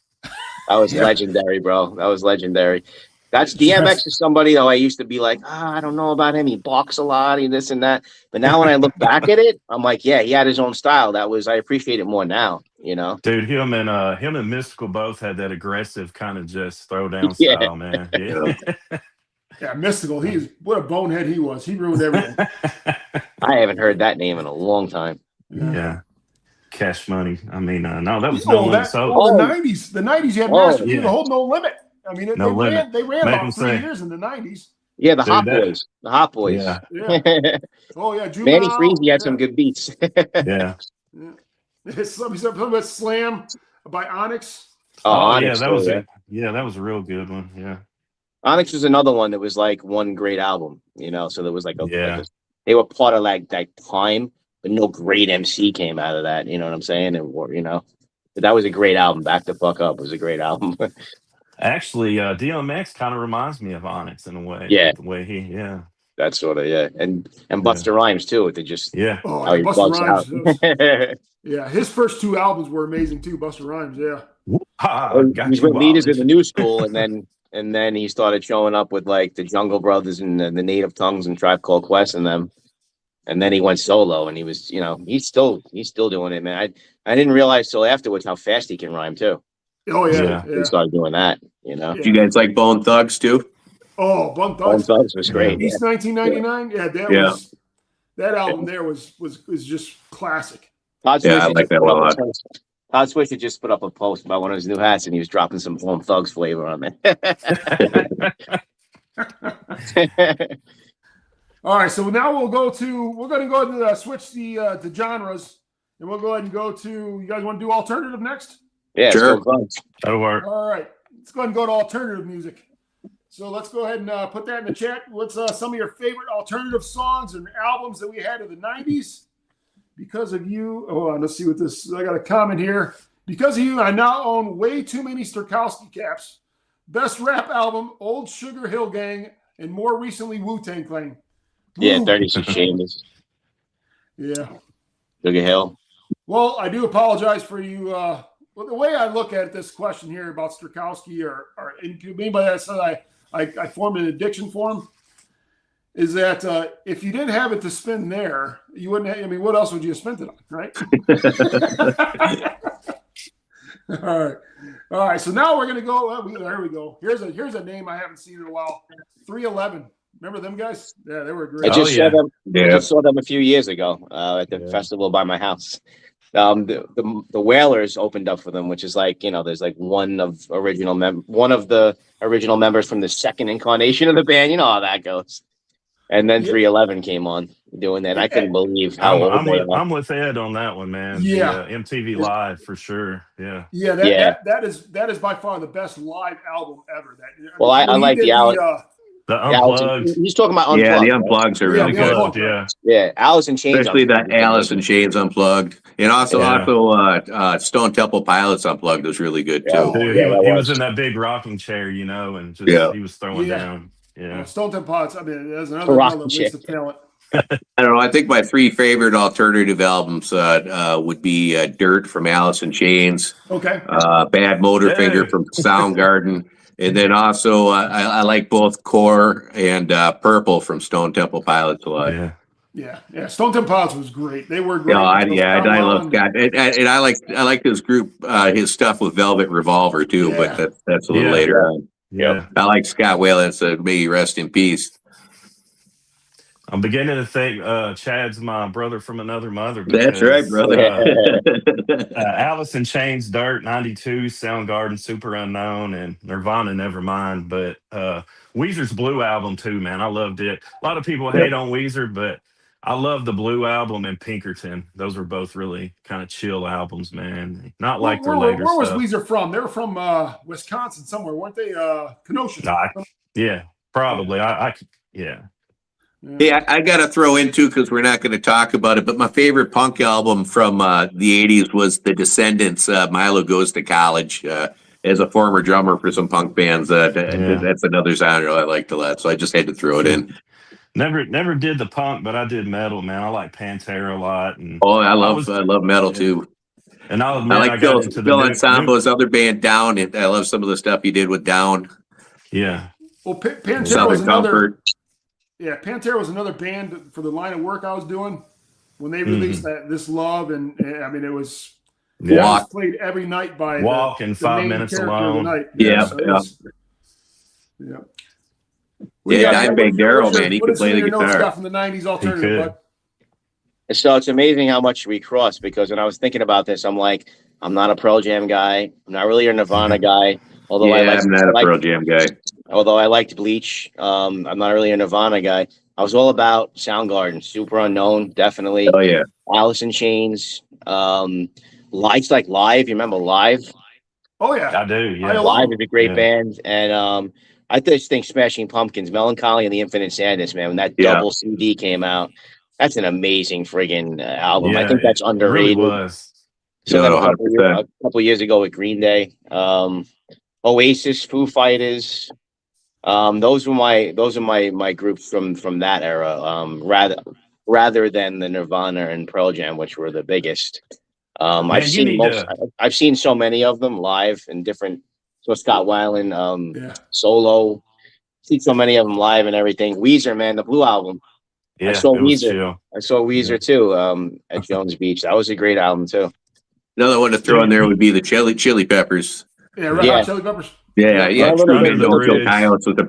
That was legendary, bro. That was legendary. That's DMX is somebody though I used to be like, I don't know about him. He balks a lot, he this and that. But now when I look back at it, I'm like, yeah, he had his own style. I appreciate it more now, Dude, him and Mystical both had that aggressive kind of just throwdown style, man. Yeah. Yeah, Mystical. What a bonehead he was. He ruined everything. I haven't heard that name in a long time. Yeah. Cash Money. I mean, no, that was the 90s. The 90s, you had Master P, the whole No Limit. I mean, they ran about 3 years in the 90s. Yeah, the Hot Boys. The Hot Boys. Yeah. Oh, yeah. Manny Freezy had some good beats. Yeah. Something about Slam by Onyx. Oh, Onyx, that was a real good one. Yeah. Onyx was another one that was like one great album, so there was like they were part of like that time, but no great MC came out of that, you know what I'm saying? And but that was a great album. Back the Fuck Up was a great album. Actually, DMX kind of reminds me of Onyx in a way. Yeah. The way he, That's sort of, and Busta Rhymes too. They just Oh, yeah, Busta Rhymes. Yeah, his first two albums were amazing too. Busta Rhymes, He's with Leaders in the New School, and then he started showing up with like the Jungle Brothers and the Native Tongues and Tribe Called Quest and them. And then he went solo, and he was, he's still doing it, man. I didn't realize till afterwards how fast he can rhyme too. Oh yeah. He started doing that, Did you guys like Bone Thugs too? Oh, Bone Thugs was great. East 1999. Yeah, that album there was just classic. I like that a lot. Todd Swisher just put up a post about one of his new hats, and he was dropping some Bone Thugs flavor on it. All right, so now we're going to go ahead and switch the genres, and we'll go ahead and go to. You guys want to do alternative next? Yeah, sure. That'll work. All right, let's go ahead and go to alternative music. So let's go ahead and put that in the chat. What's some of your favorite alternative songs and albums that we had in the 90s? Because of you, let's see what this. I got a comment here. Because of you, I now own way too many Strakowski caps. Best rap album, Old Sugar Hill Gang, and more recently Wu-Tang Clan. Yeah, 36 Chambers. Yeah. Sugar Hill. Well, I do apologize for you. Well, the way I look at this question here about Strakowski or anybody that said I formed an addiction for him, is that if you didn't have it to spend there, you wouldn't have, I mean, what else would you have spent it on, right? All right. So now we're going to go, there we go. Here's a name I haven't seen in a while. 311. Remember them guys? Yeah, they were great. I just saw them a few years ago at the festival by my house. The Whalers opened up for them, which is like, there's like one of the original members from the second incarnation of the band. You know how that goes. And then 311 came on doing that. I couldn't believe how old they are. I'm with Ed on that one, man. Yeah, MTV Live for sure. Yeah. That is by far the best live album ever. I like the Unplugged. He's talking about Unplugged. Yeah, the Unplugged are really good. Yeah, Alice in Chains. Especially that Alice in Chains Unplugged. And also Stone Temple Pilots Unplugged was really good too. Dude, he was in that big rocking chair, and just he was throwing down. Yeah. Stone Temple Pilots, I mean, there's another waste of talent. I don't know. I think my three favorite alternative albums would be Dirt from Alice in Chains. Okay. Bad Motorfinger from Soundgarden. And then also, I like both Core and Purple from Stone Temple Pilots a lot. Yeah. Stone Temple Pilots was great. They were great. I love Scott, and I like his group, his stuff with Velvet Revolver too. Yeah. But that's a little later on. Yeah, I like Scott Whalen, so may he rest in peace. I'm beginning to think Chad's my brother from another mother. That's right, brother. Alice in Chains, Dirt, 92, Soundgarden, Super Unknown, and Nirvana, Nevermind. But Weezer's Blue album too, man. I loved it. A lot of people hate on Weezer, but I love the Blue album and Pinkerton. Those were both really kind of chill albums, man. Not like their later stuff. Where was Weezer from? They were from Wisconsin somewhere, weren't they? Kenosha. Yeah, probably. Yeah. Hey, I got to throw in too, because we're not going to talk about it, but my favorite punk album from the 80s was The Descendants, Milo Goes to College. As a former drummer for some punk bands, that's another genre I liked a lot, so I just had to throw it in. Never did the punk, but I did metal, man. I like Pantera a lot. And I love metal too. And I like Phil Anselmo's other band, Down. I love some of the stuff he did with Down. Yeah. Well, Pantera was another. Yeah, Pantera was another band for the line of work I was doing when they released This Love, and I mean it was played every night by Walk and 5 Minutes Alone. Dimebag Darrell, man, he could play the guitar. Stuff from the '90s alternative. So it's amazing how much we cross, because when I was thinking about this, I'm like, I'm not a Pearl Jam guy. I'm not really a Nirvana guy. Although I'm not a Pearl Jam guy. Although I liked Bleach, I'm not really a Nirvana guy. I was all about Soundgarden, Super Unknown, definitely. Oh yeah, Alice in Chains, Lights Like Live. You remember Live? Oh yeah, I do. Yeah, Live is a great band, and I just think Smashing Pumpkins, Melancholy and the Infinite Sadness, man. When that double CD came out, that's an amazing friggin' album. I think that's underrated. It really was. So a couple years ago with Green Day, Oasis, Foo Fighters. Those are my groups from that era. Rather than the Nirvana and Pearl Jam, which were the biggest. I've seen so many of them live in different. So Scott Weiland, solo. Seen so many of them live and everything. Weezer, man, the Blue album. Yeah, I saw Weezer too at Jones Beach. That was a great album too. Another one to throw in there would be the Chili Peppers. Hot Chili Peppers. Don't Kill Coyotes was a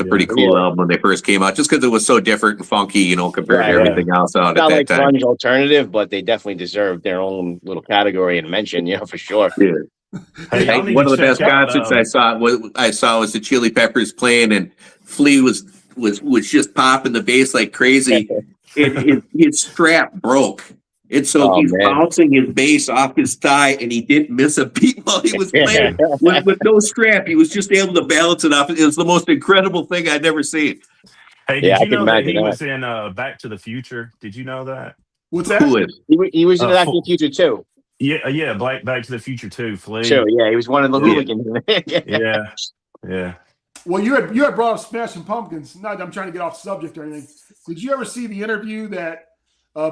pretty cool album when they first came out, just because it was so different and funky, compared to everything else out at that time. Grunge alternative, but they definitely deserve their own little category and mention, for sure. Yeah. One of the best concerts I saw was the Chili Peppers playing, and Flea was just popping the bass like crazy. His strap broke. And so he's bouncing his bass off his thigh, and he didn't miss a beat while he was playing. with no strap, he was just able to balance it off. It was the most incredible thing I'd ever seen. Hey, did you know that he was in Back to the Future? Did you know that? What's that? Who is? He was in Back to the Future too. Yeah, Back to the Future 2, Flea. Sure, yeah, he was one of the hooligans. Yeah. Well, you had brought up Smashing Pumpkins. Not that I'm trying to get off subject or anything. Did you ever see the interview that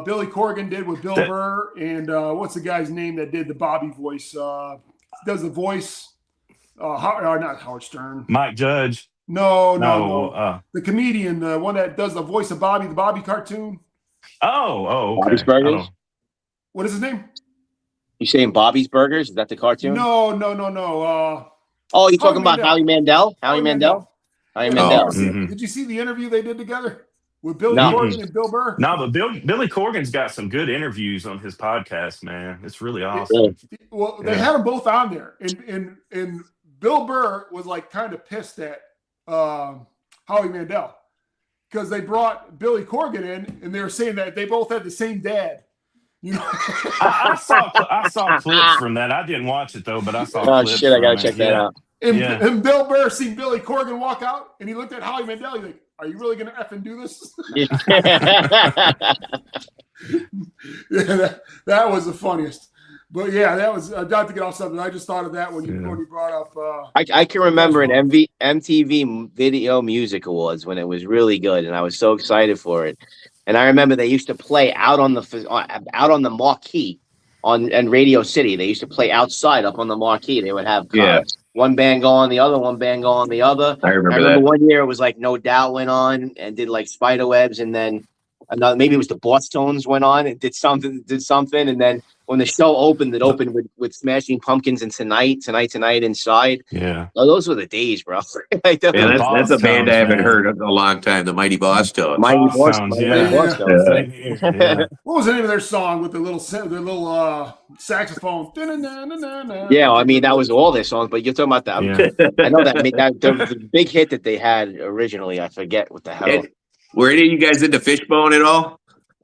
Billy Corgan did with Bill Burr and what's the guy's name that did the Bobby voice? Does the voice? Not Howard Stern. Mike Judge. No. The comedian, the one that does the voice of Bobby, the Bobby cartoon. Okay. Bobby's Burgers. What is his name? You saying Bobby's Burgers? Is that the cartoon? No. You talking about Howie Mandel? Howie Mandel. Did you see the interview they did together with Billy Corgan and Bill Burr? No, but Billy Corgan's got some good interviews on his podcast, man. It's really awesome. Well, they had them both on there, and Bill Burr was like kind of pissed at Howie Mandel because they brought Billy Corgan in, and they were saying that they both had the same dad. You know, I saw clips from that. I didn't watch it though, but I saw. Oh clips shit! I gotta from check that out. And Bill Burr seen Billy Corgan walk out, and he looked at Howie Mandel. He's like, "Are you really gonna effing do this?" that was the funniest. But yeah, that was not to get off something. I just thought of that when you brought up. I can remember an MTV Video Music Awards when it was really good, and I was so excited for it. And I remember they used to play out on the marquee on Radio City. They used to play outside up on the marquee. They would have one band go on the other, one band go on the other. I remember that. One year it was like No Doubt went on and did like Spiderwebs, and then another, maybe it was the Bosstones went on and did something, and then when the show opened, it opened with Smashing Pumpkins and Tonight Inside. Yeah. Oh, those were the days, bro. That's a band I haven't heard in a long time. The Mighty Bosstones. Bosstones. What was the name of their song with the little saxophone? Yeah, I mean that was all their songs, but you're talking about that. Yeah. I know that the big hit that they had originally. I forget what the hell. Were any of you guys into Fishbone at all?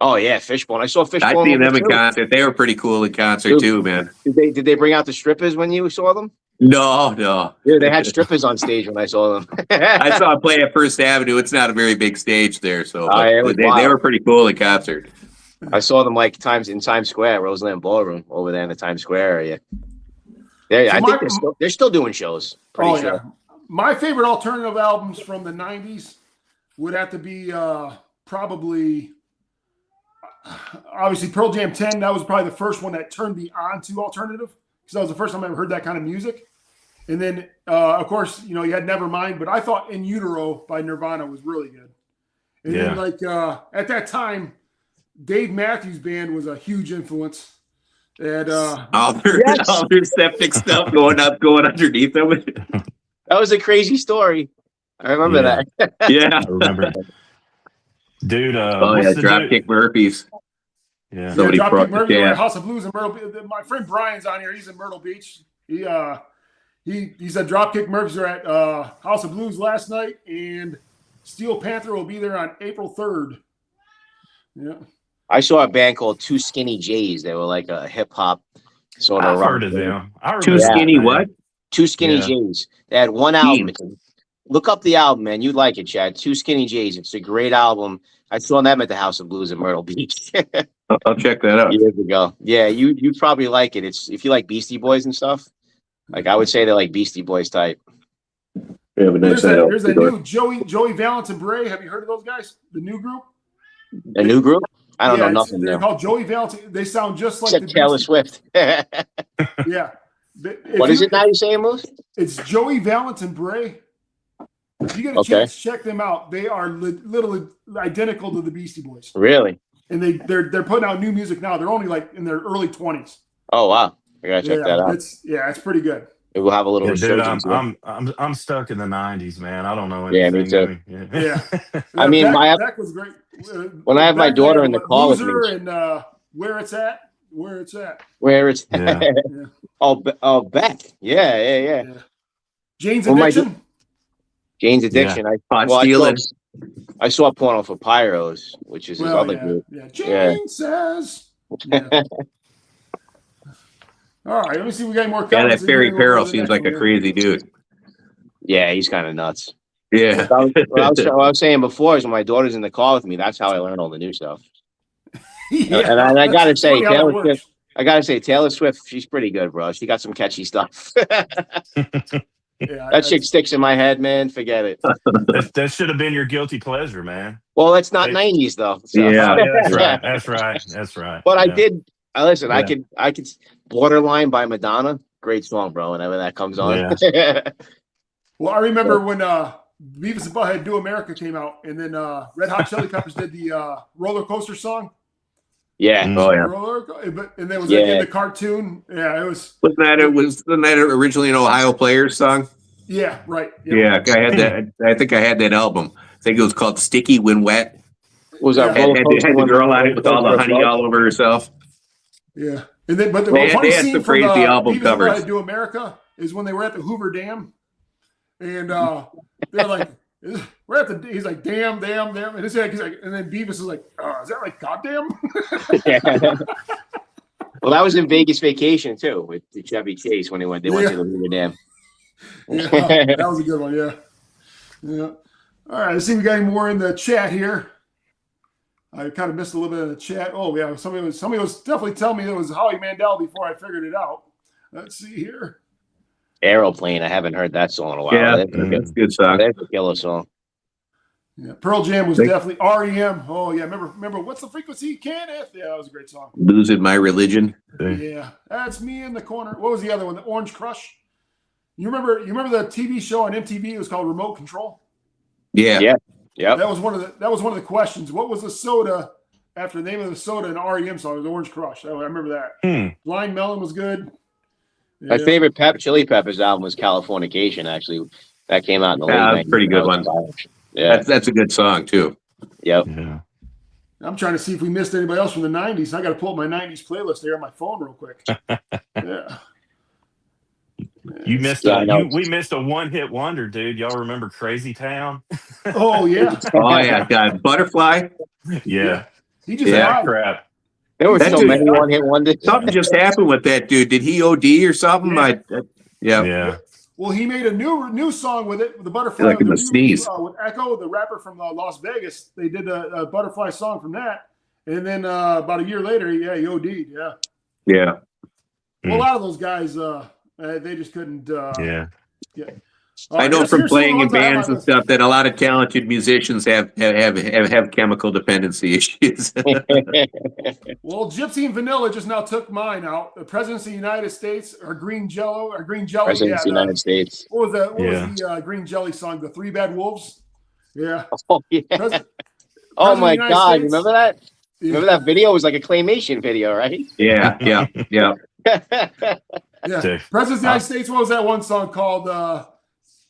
Oh yeah, Fishbone. I saw Fishbone. I seen them in concert. They were pretty cool in concert too, man. Did they bring out the strippers when you saw them? No. Yeah, they had strippers on stage when I saw them. I saw them play at First Avenue. It's not a very big stage there, so they were pretty cool in concert. I saw them like in Times Square, Roseland Ballroom over there in the Times Square area. I think they're still doing shows. Pretty sure. Yeah. My favorite alternative albums from the '90s would have to be probably. Obviously, Pearl Jam 10, that was probably the first one that turned me on to alternative because that was the first time I ever heard that kind of music. And then, of course, you had Nevermind, but I thought In Utero by Nirvana was really good. And then, at that time, Dave Matthews Band was a huge influence. And all their septic stuff going underneath them. That was a crazy story. I remember that. Yeah, I remember. Dude, Dropkick Murphys. Yeah, Dropkick Murphys, House of Blues in Myrtle Beach. My friend Brian's on here. He's in Myrtle Beach. He said Dropkick Murphys are at House of Blues last night, and Steel Panther will be there on April 3rd. Yeah, I saw a band called Two Skinny Jays. They were like a hip hop sort of. I've heard of them. Two Skinny what? Two Skinny Jays. They had one album. Look up the album, man. You'd like it, Chad. Two Skinny Jays. It's a great album. I saw them at the House of Blues in Myrtle Beach. I'll check that out. Years ago. Yeah, you probably like it. It's if you like Beastie Boys and stuff. Like I would say they're like Beastie Boys type. Yeah, but there's that new Joey Valance and Bray. Have you heard of those guys? The new group? A new group? I don't know nothing. They're called Joey Valance. They sound just like the Taylor Swift. Yeah. What is it now you saying, Moose? It's Joey Valance and Bray. If you get a chance, check them out. They are literally identical to the Beastie Boys. Really? And they're putting out new music now. They're only like in their early 20s. Oh wow! I gotta check that out. It's pretty good. We'll have a little resurgence. Dude, I'm stuck in the '90s, man. I don't know anything. Yeah, me too. Yeah. I mean, Beck was great. When I have my daughter in the car with me, and where it's at. Yeah. Oh, Beck. Yeah. Jane's Addiction. Jane's Addiction. Yeah. I saw Porno for Pyros, which is his other group. Yeah. Jane says. Yeah. All right, let me see if we got any more comments. Yeah, that Barry Farrell seems like a crazy dude. Yeah, he's kind of nuts. Yeah. What I was saying before is when my daughter's in the car with me, that's how I learn all the new stuff. And I gotta say, funny how that Taylor works. Swift. I gotta say, Taylor Swift. She's pretty good, bro. She got some catchy stuff. Yeah, That chick sticks in my head, man. Forget it. That should have been your guilty pleasure, man. Well, it's not They- 90s though. So. Yeah. Yeah, that's right. That's right. That's right. But I Yeah. did. I listen. Yeah. I could. Borderline by Madonna. Great song, bro. Whenever that comes on. Yeah. Well, I remember when Beavis and Butthead Do America came out, and then Red Hot Chili Peppers did the roller coaster song. Yeah. Oh yeah. And there was Yeah. in the cartoon. Yeah, it was. Wasn't that originally an Ohio Players song? Yeah, right. Yeah, I had that. I think I had that album. I think it was called Sticky When Wet. Was that Yeah. roller Had coaster the one? girl on it with all the honey all over herself. Yeah, and then but the They funny had scene some from crazy album Beavis and covers. Butthead Do America is when they were at the Hoover Dam, and they're like, "We're at the." He's like, "Damn, damn, damn," and he's like, and then Beavis is like, "Is that like goddamn?" Well, that was in Vegas Vacation too with Chevy Chase when they went to the Hoover Dam. Yeah, that was a good one. Yeah, yeah. All right, let's see. We got any more in the chat here. I kind of missed a little bit of the chat. Oh yeah, somebody was definitely telling me it was Howie Mandel before I figured it out. Let's see here. Aeroplane. I haven't heard that song in a while. Yeah, That's that's a good song. a killer song. Yeah, Pearl Jam was definitely REM. Oh yeah, remember what's the frequency, Kenneth? Yeah, that was a great song. Losing My Religion. Yeah, that's me in the corner. What was the other one? The Orange Crush. You remember the TV show on MTV? It was called Remote Control. Yeah. Yeah. Yep. That was one of the questions. What was the soda after the name of the soda in REM song? It was Orange Crush. I remember that. Blind Melon was good. My favorite Chili Peppers album was Californication. Actually, that came out in the late 90s. That's a pretty good one. Yeah. That's a good song too. Yep. Yeah. I'm trying to see if we missed anybody else from the 90s. I got to pull up my 90s playlist there on my phone real quick. Yeah. You missed we missed a one-hit wonder, dude. Y'all remember Crazy Town? Oh yeah. Oh yeah, God. Butterfly. Yeah. He just Yeah, died. Crap. There were That so dude- many one-hit wonders. Something just happened with that dude. Did he OD or something? Yeah. Yeah. Well, he made a new song with it, with the Butterfly. Like in with the sneeze. With Echo, the rapper from Las Vegas. They did a Butterfly song from that. And then about a year later, he OD'd. Yeah. Yeah. Well, a lot of those guys, they just couldn't. I All know right, from here's some playing in ones I have bands on and this. stuff that a lot of talented musicians have chemical dependency issues. Well, Gypsy and Vanilla just now took mine out. The Presidents of the United States or Green Jello or Green Jelly. Presidents of the United States. What was the Green Jelly song? The Three Bad Wolves. Yeah. Oh yeah. Oh my God! Remember that? Remember that video? It was like a claymation video, right? Yeah. Yeah. Presidents of the United States. What was that one song called?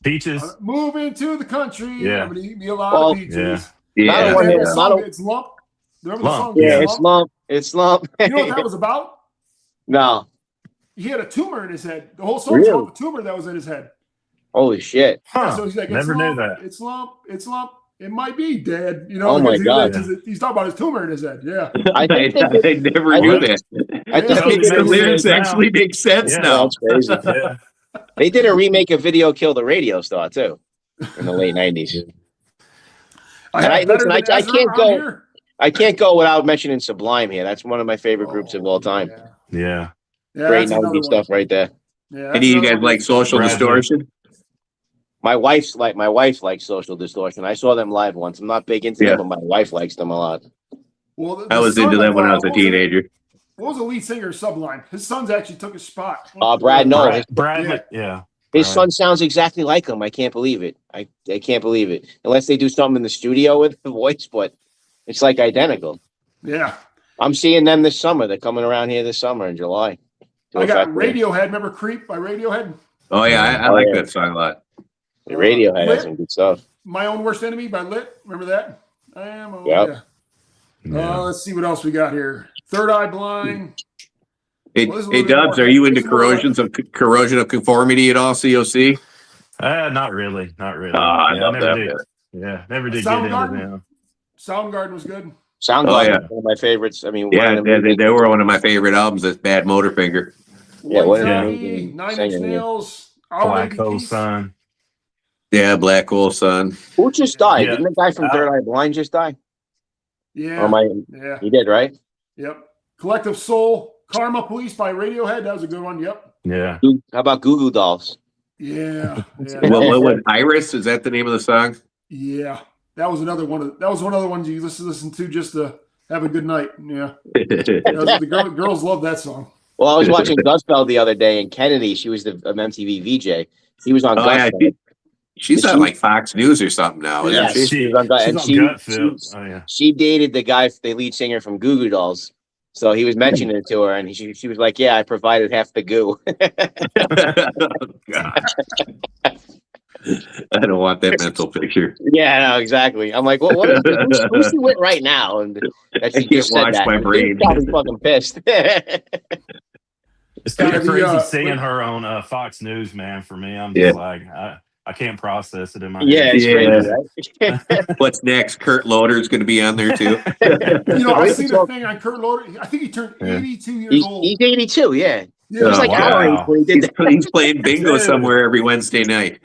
Peaches. Moving to the country. Yeah. I'm gonna eat me a lot of peaches. Yeah. It's Lump. Remember the song? Yeah, it's Lump. It's Lump. You know what that was about? No. He had a tumor in his head. The whole song was about the tumor that was in his head. Holy shit. Yeah, so he's like, Never knew lump, that. It's Lump. It's Lump. It might be dead. You know. Oh my God. He's talking about his tumor in his head. Yeah. I never knew that. I think The lyrics actually make sense Yeah. now. That's crazy. Yeah. They did a remake of Video Kill the Radio Star too in the late 90s. I can't go without mentioning Sublime here. That's one of my favorite groups of all time. Yeah. Great 90s stuff right there. Yeah. Any of you guys like Social Distortion? My wife likes Social Distortion. I saw them live once. I'm not big into them, but my wife likes them a lot. Well, I was into them when I was a teenager. What was the lead singer of Sublime? His sons actually took his spot. Brad Noel. Bradley. Yeah. His son sounds exactly like him. I can't believe it. I can't believe it. Unless they do something in the studio with the voice, but it's like identical. Yeah. I'm seeing them this summer. They're coming around here this summer in July. I got Radiohead. Remember Creep by Radiohead? Oh yeah, I like that song a lot. The Radiohead has some good stuff. My Own Worst Enemy by Lit. Remember that? I am. Yep. Yeah. Let's see what else we got here. Third Eye Blind. Hey, Dubs, are you into corrosion of conformity at all? COC? Not really. Not really. I love never that did. bit. Yeah, never did get into them. Soundgarden was good. Soundgarden, one of my favorites. I mean, Yeah, they were one of my favorite albums. That's Bad Motorfinger. Yeah, White what Zombie, Nine Inch Nails, Our Black Lady Hole Peace. Sun. Yeah, Black Hole Sun. Who just died? Yeah. Didn't the guy from Third Eye Blind just die? Yeah. Or am I? Yeah. He did, right? Yep. Collective Soul, Karma Police by Radiohead. That was a good one. Yep. Yeah. How about Goo Goo Dolls? Yeah. What was Iris? Is that the name of the song? Yeah. That was another one of the ones you listen to just to have a good night. Yeah. The girls love that song. Well, I was watching Gutfeld the other day, and Kennedy, she was the MTV VJ. She was on Gutfeld. Yeah, she's on like Fox News or something now. Yeah, she was on Gutfeld. She dated the guy, the lead singer from Goo Goo Dolls. So he was mentioning it to her, and she was like, "Yeah, I provided half the goo." God. I don't want that mental picture. Yeah, no, exactly. I'm like, well, who's she with right now? And I can't watch my brain. She's probably fucking pissed. It's kind of crazy seeing her on Fox News, man. For me, I'm just like, I can't process it in my head. It's crazy, right? What's next? Kurt Loder's going to be on there too. I seen a thing on Kurt Loder. I think he turned 82 years old. He's 82, yeah. Yeah. He was like our age when he did that. He's playing bingo somewhere every Wednesday night.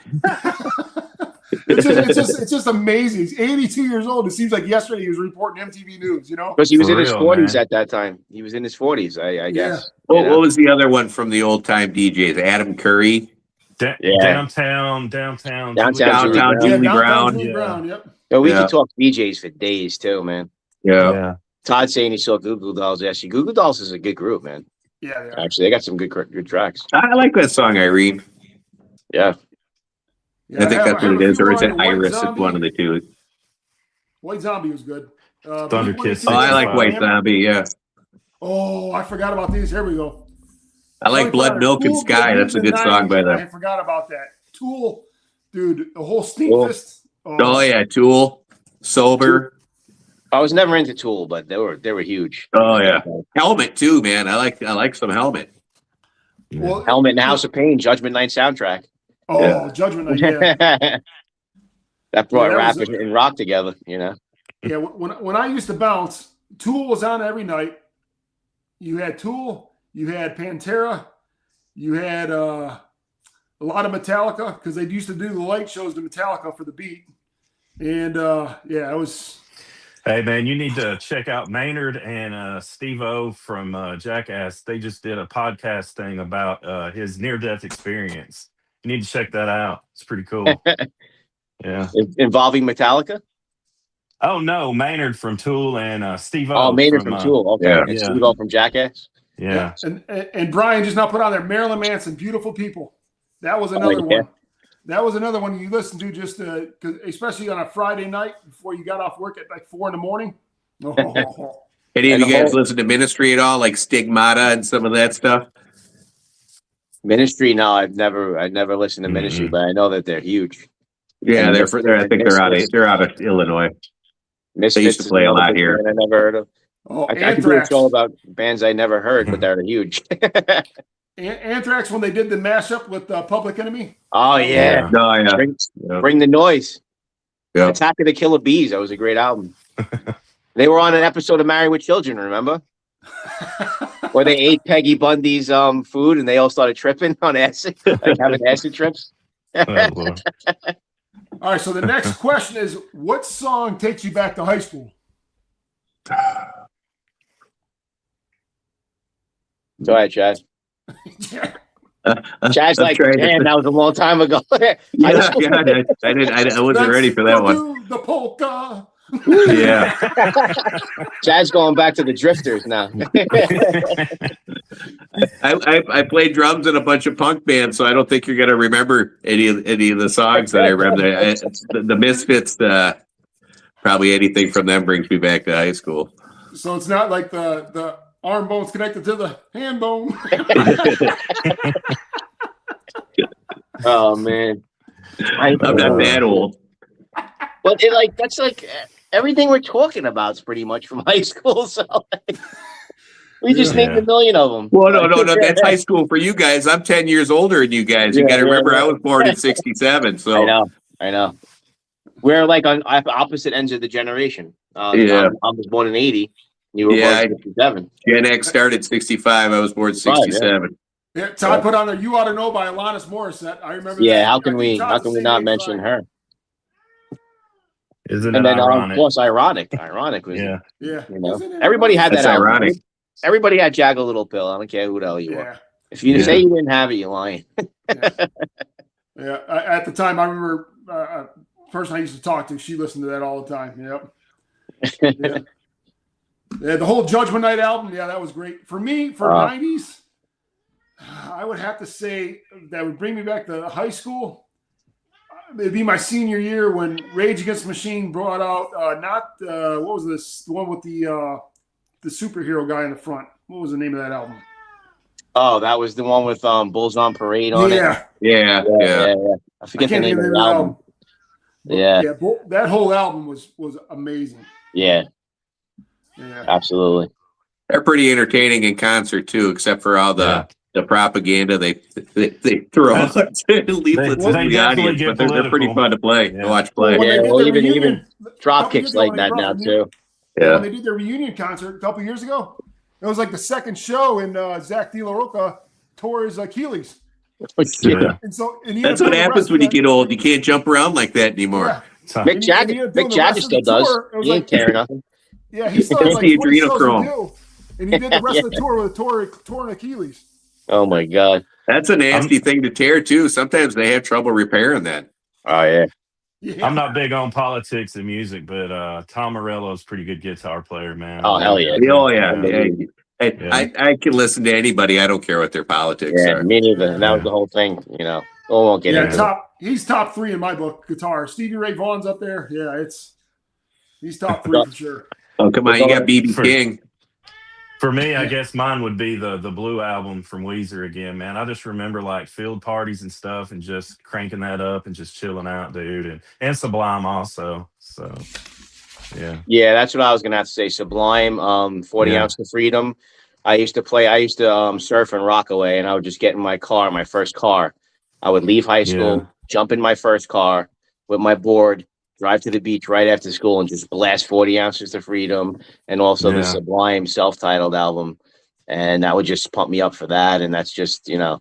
It's just amazing. He's 82 years old. It seems like yesterday he was reporting MTV News, Because he was in his 40s at that time. He was in his 40s, I guess. What was the other one from the old time DJs? Adam Curry? Downtown Julie Brown. Yep. So we could talk DJs for days too, man. Yeah. Todd saying he saw Goo Goo Dolls. Actually, Goo Goo Dolls is a good group, man. Yeah. Actually, they got some good tracks. I like that song, Irene. Yeah. I think that's what it is, or is it Iris? It's one of the two. White Zombie was good. Thunder Kiss. Oh, I like White Zombie, yeah. Oh, I forgot about these. Here we go. I like Blood, Milk, and Sky. That's a good song by them. I forgot about that. Tool, dude, the whole Stink Fist. Oh, yeah, Tool, Sober. I was never into Tool, but they were huge. Oh, yeah. Helmet, too, man. I like some Helmet. Well, Helmet and House of Pain, Judgment Night soundtrack. Oh, yeah. Judgment Night, yeah. That brought rap and rock together, Yeah, when I used to bounce, Tool was on every night. You had Tool, you had Pantera, you had a lot of Metallica, because they used to do the light shows to Metallica for the beat. And it was... Hey, man, you need to check out Maynard and Steve-O from Jackass. They just did a podcast thing about his near-death experience. You need to check that out. It's pretty cool. Yeah. Involving Metallica? Oh, no. Maynard from Tool and Steve-O. Oh, Maynard from Tool. Okay. Yeah. Steve-O from Jackass? Yeah. And Brian just now put on there Marilyn Manson, Beautiful People. That was another one. That was another one you listen to just cause especially on a Friday night before you got off work at like 4 a.m. Any of you guys listen to Ministry at all, like Stigmata and some of that stuff? Ministry? No, I've never listened to Ministry, but I know that they're huge. Yeah, I think they're out of Illinois. Misfits, they used to play a lot here. I never heard of. I could do a show about bands I never heard, but they're huge. Anthrax, when they did the mashup with Public Enemy. Oh yeah, Bring the Noise. Yeah. Attack of the Killer Bees. That was a great album. They were on an episode of Married with Children. Remember? Where they ate Peggy Bundy's food and they all started tripping on acid, like having acid trips. All right. So the next question is, what song takes you back to high school? Go ahead, Chad. Chad's like, damn, that was a long time ago. I wasn't ready for that one. The polka. Yeah. Chad's going back to the Drifters now. I played drums in a bunch of punk bands, so I don't think you're gonna remember any of the songs that I remember. The Misfits, probably anything from them brings me back to high school. So it's not like the arm bone's connected to the hand bone. Oh man, I'm not that old. But that's everything we're talking about is pretty much from high school. So we just named a million of them. Well, no, that's high school for you guys. I'm 10 years older than you guys. You got to remember, I was born in '67. So I know. We're like on opposite ends of the generation. I was born in '80. You were born in '67. Gen X started '65. I was born '67. Yeah, Todd put on there. You Ought to Know by Alanis Morissette. I remember. Yeah, how can we not mention her? Isn't And it then, of ironic? course, ironic was, Yeah. you know, Isn't it everybody had That's that album. ironic. Everybody had Jag a Little Pill. I don't care who the hell you are. Yeah. If you Yeah. say you didn't have it, you're lying. Yeah. At the time, I remember a person I used to talk to, she listened to that all the time. Yep. Yeah. Yeah, the whole Judgment Night album, yeah, that was great. For me, for 90s, I would have to say that would bring me back to high school. It'd be my senior year when Rage Against the Machine brought out what was this? The one with the superhero guy in the front. What was the name of that album? Oh, that was the one with Bulls on Parade on it. Yeah. I forget the name of the album. That whole album was amazing. Yeah, absolutely. They're pretty entertaining in concert too, except for all the propaganda they throw out leaflets in the audience. But they're pretty fun to play, to watch play. Well, even drop kicks like that now too. Yeah, when they did their reunion concert a couple years ago, it was like the second show, and Zach De La Rocha tore his Achilles. And so, that's what happens when you get old. You can't jump around like that anymore. Yeah. Mick Jagger still does. He ain't carrying nothing. Yeah, he still has like 20 shows to do, and he did the rest of the tour with a torn Achilles. Oh my God, that's a nasty thing to tear too. Sometimes they have trouble repairing that. Oh yeah. I'm not big on politics and music, but Tom Morello's a pretty good guitar player, man. Oh hell yeah! Oh yeah. I can listen to anybody. I don't care what their politics are. Me neither. That was the whole thing. You know, we won't get into it. He's top 3 in my book. Guitar. Stevie Ray Vaughan's up there. Yeah, he's top 3 for sure. Oh come on, you got BB King. For me, I guess mine would be the Blue album from Weezer again, man. I just remember like field parties and stuff and just cranking that up and just chilling out, dude. And Sublime also. So, yeah. Yeah, that's what I was going to have to say. Sublime, 40 Ounce to Freedom. I used to surf in Rockaway, and I would just get in my car, my first car. I would leave high school, jump in my first car with my board, drive to the beach right after school and just blast 40 Ounces to Freedom and also the Sublime self-titled album. And that would just pump me up for that. And that's just, that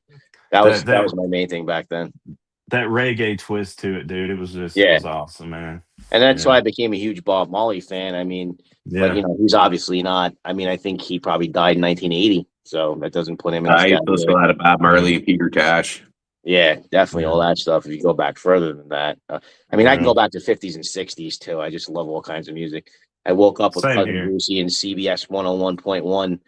was my main thing back then. That reggae twist to it, dude. It was just it was awesome, man. And that's why I became a huge Bob Marley fan. I mean, but he's obviously not. I mean, I think he probably died in 1980. So that doesn't put him in. I used to listen to a lot of Bob Marley and Peter Tosh. Yeah, definitely all that stuff. If you go back further than that, I mean, I can go back to 50s and 60s too. I just love all kinds of music. I woke up with Cousin Brucey and CBS 101.1.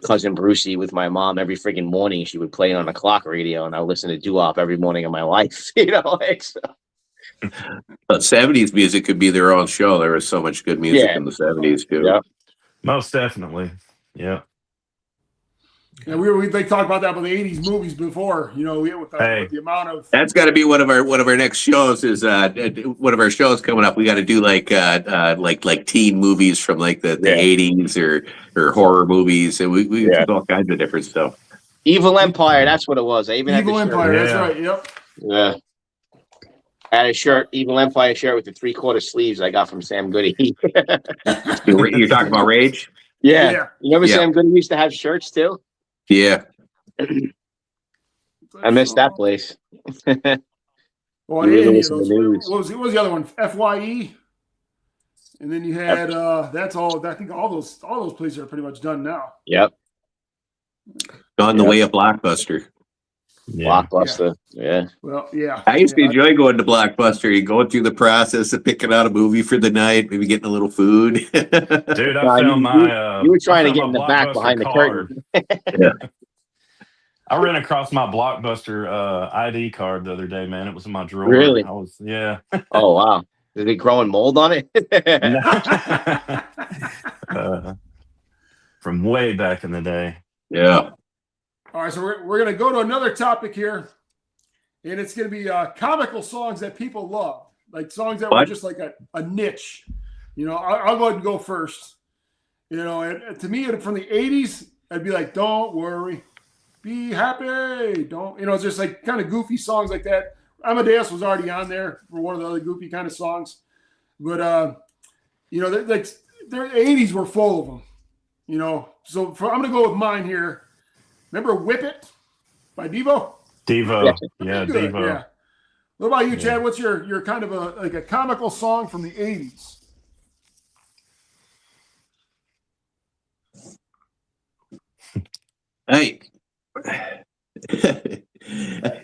Cousin Brucey with my mom every freaking morning. She would play it on a clock radio, and I would listen to doo-wop every morning of my life. But 70s music could be their own show. There was so much good music in the 70s too. Yeah, most definitely. Yeah. Yeah, they talked about that with the 80s movies before, with the amount of. That's got to be one of our next shows. Is one of our shows coming up? We got to do like teen movies from like the 80s or horror movies, and we do all kinds of different stuff. Evil Empire, that's what it was. I even Evil had the Empire, shirt. that's right. Yep. Yeah. I had a shirt, Evil Empire shirt with the 3/4 sleeves I got from Sam Goody. You're talking about Rage? Yeah. You remember Sam Goody used to have shirts too? Yeah. I missed that place. Well, what was the other one? FYE. And then you had that's all. I think all those places are pretty much done now. Yep. On the way of Blockbuster. Blockbuster. Yeah. Well, yeah. I used to enjoy going to Blockbuster. You going through the process of picking out a movie for the night, maybe getting a little food. Dude, I found you were trying to get in the back behind the curtain. I ran across my Blockbuster ID card the other day, man. It was in my drawer. Really? Oh, wow. Is it growing mold on it? From way back in the day. Yeah. All right, so we're going to go to another topic here, and it's going to be comical songs that people love, like songs that were just like a niche. I'll go ahead and go first. And to me, from the 80s, I'd be like, "Don't worry, be happy." Don't, it's just like kind of goofy songs like that. Amadeus was already on there for one of the other goofy kind of songs, but their 80s were full of them. So I'm going to go with mine here. Remember Whip It by Devo? Devo. Yeah, Devo. Yeah. What about you, Chad? What's your kind of a comical song from the 80s? Hey.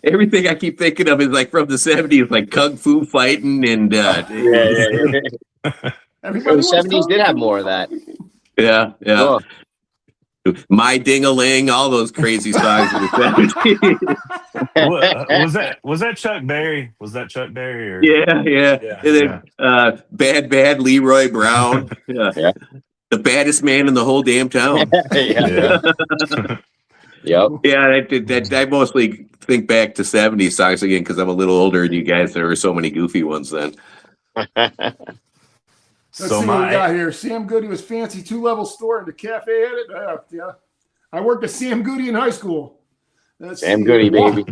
Everything I keep thinking of is like from the 70s, like kung fu fighting and Yeah. Everybody The 70s did have more of that. Yeah. Sure. My Ding-a-Ling, all those crazy songs in the 70s. Was that Chuck Berry? Was that Chuck Berry? Or? Yeah. And then Bad Leroy Brown. Yeah. The baddest man in the whole damn town. Yeah. Yep. Yeah, I mostly think back to 70s songs again because I'm a little older than you guys. There were so many goofy ones then. Let's see what we got here. Sam Goody was fancy 2-level store in the cafe at it. Yeah. I worked at Sam Goody in high school. Sam Goody, baby.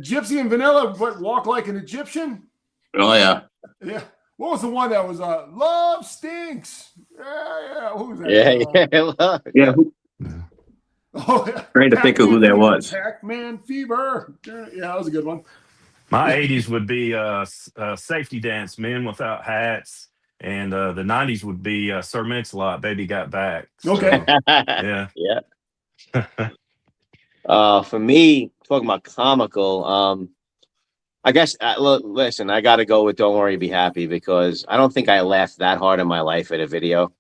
Gypsy and Vanilla, but walk like an Egyptian. Oh, yeah. Yeah. What was the one that was Love Stinks? Yeah. Who was that? Yeah. Oh, yeah. Trying to think of who that was. Pac-Man Fever. Yeah, that was a good one. My 80s would be Safety Dance, Men Without Hats. And the 90s would be Sir Mix-a-Lot, Baby Got Back. So, Okay. Yeah. For me, talking about comical, I guess, listen, I got to go with Don't Worry, Be Happy, because I don't think I laughed that hard in my life at a video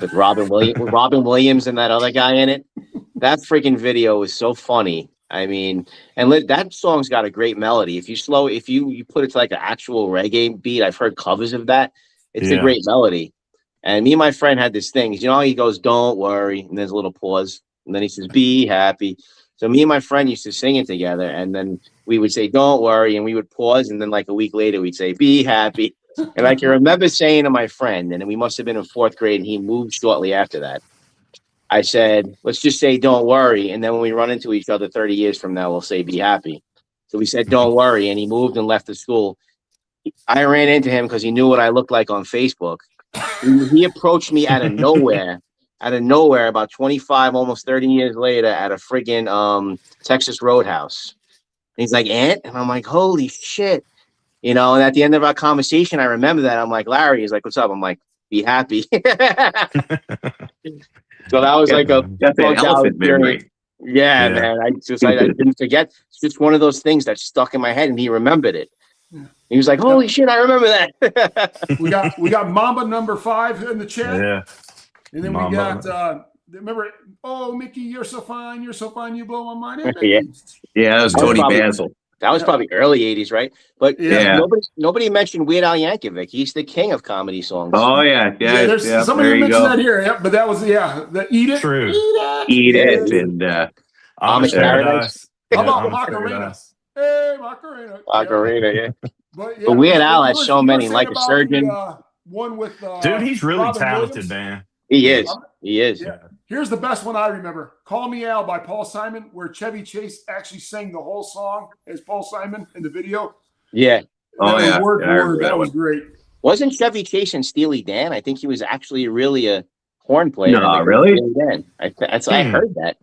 with Robin Williams and that other guy in it. That freaking video was so funny. I mean, and that song's got a great melody. If you put it to like an actual reggae beat, I've heard covers of that. It's a great melody. And me and my friend had this thing. You know, he goes, "Don't worry," and there's a little pause, and then he says, "Be happy." So me and my friend used to sing it together, and then we would say, "Don't worry," and we would pause, and then like a week later, we'd say, "Be happy." And I can remember saying to my friend, and we must have been in 4th grade, and he moved shortly after that. I said, "Let's just say don't worry," and then when we run into each other 30 years from now, we'll say, "Be happy." So we said, "Don't worry," and he moved and left the school. I ran into him because he knew what I looked like on Facebook. He approached me out of nowhere, about 25, almost 30 years later at a friggin' Texas Roadhouse. And he's like, "Aunt?" And I'm like, "Holy shit." You know, and at the end of our conversation, I remember that. I'm like, "Larry," he's like, "What's up?" I'm like, "Be happy." So that was like that's an elephant memory. Yeah, man. I didn't forget. It's just one of those things that stuck in my head, and he remembered it. He was like, "Holy shit, I remember that." we got Mamba number 5 in the chat. Yeah. And then Mamba. we got remember, "Oh Mickey, you're so fine, you blow my mind." Yeah, that was Tony Basil. That was probably early 80s, right? But yeah, nobody mentioned Weird Al Yankovic. He's the king of comedy songs. Oh yeah. Somebody mentioned that here. Yep, but that was the Eat It. True. Eat it and Amish Paradise. How about Macarena? Hey, Macarena. Macarena, yeah. But Weird Al has so many, like a surgeon. One with dude, he's really Robin talented, Williams. man. He is. He is. Yeah. Here's the best one I remember. "Call Me Al" by Paul Simon, where Chevy Chase actually sang the whole song as Paul Simon in the video. Yeah. Word for word. That was great. Wasn't Chevy Chase and Steely Dan? I think he was actually really a horn player. No, really? I heard that.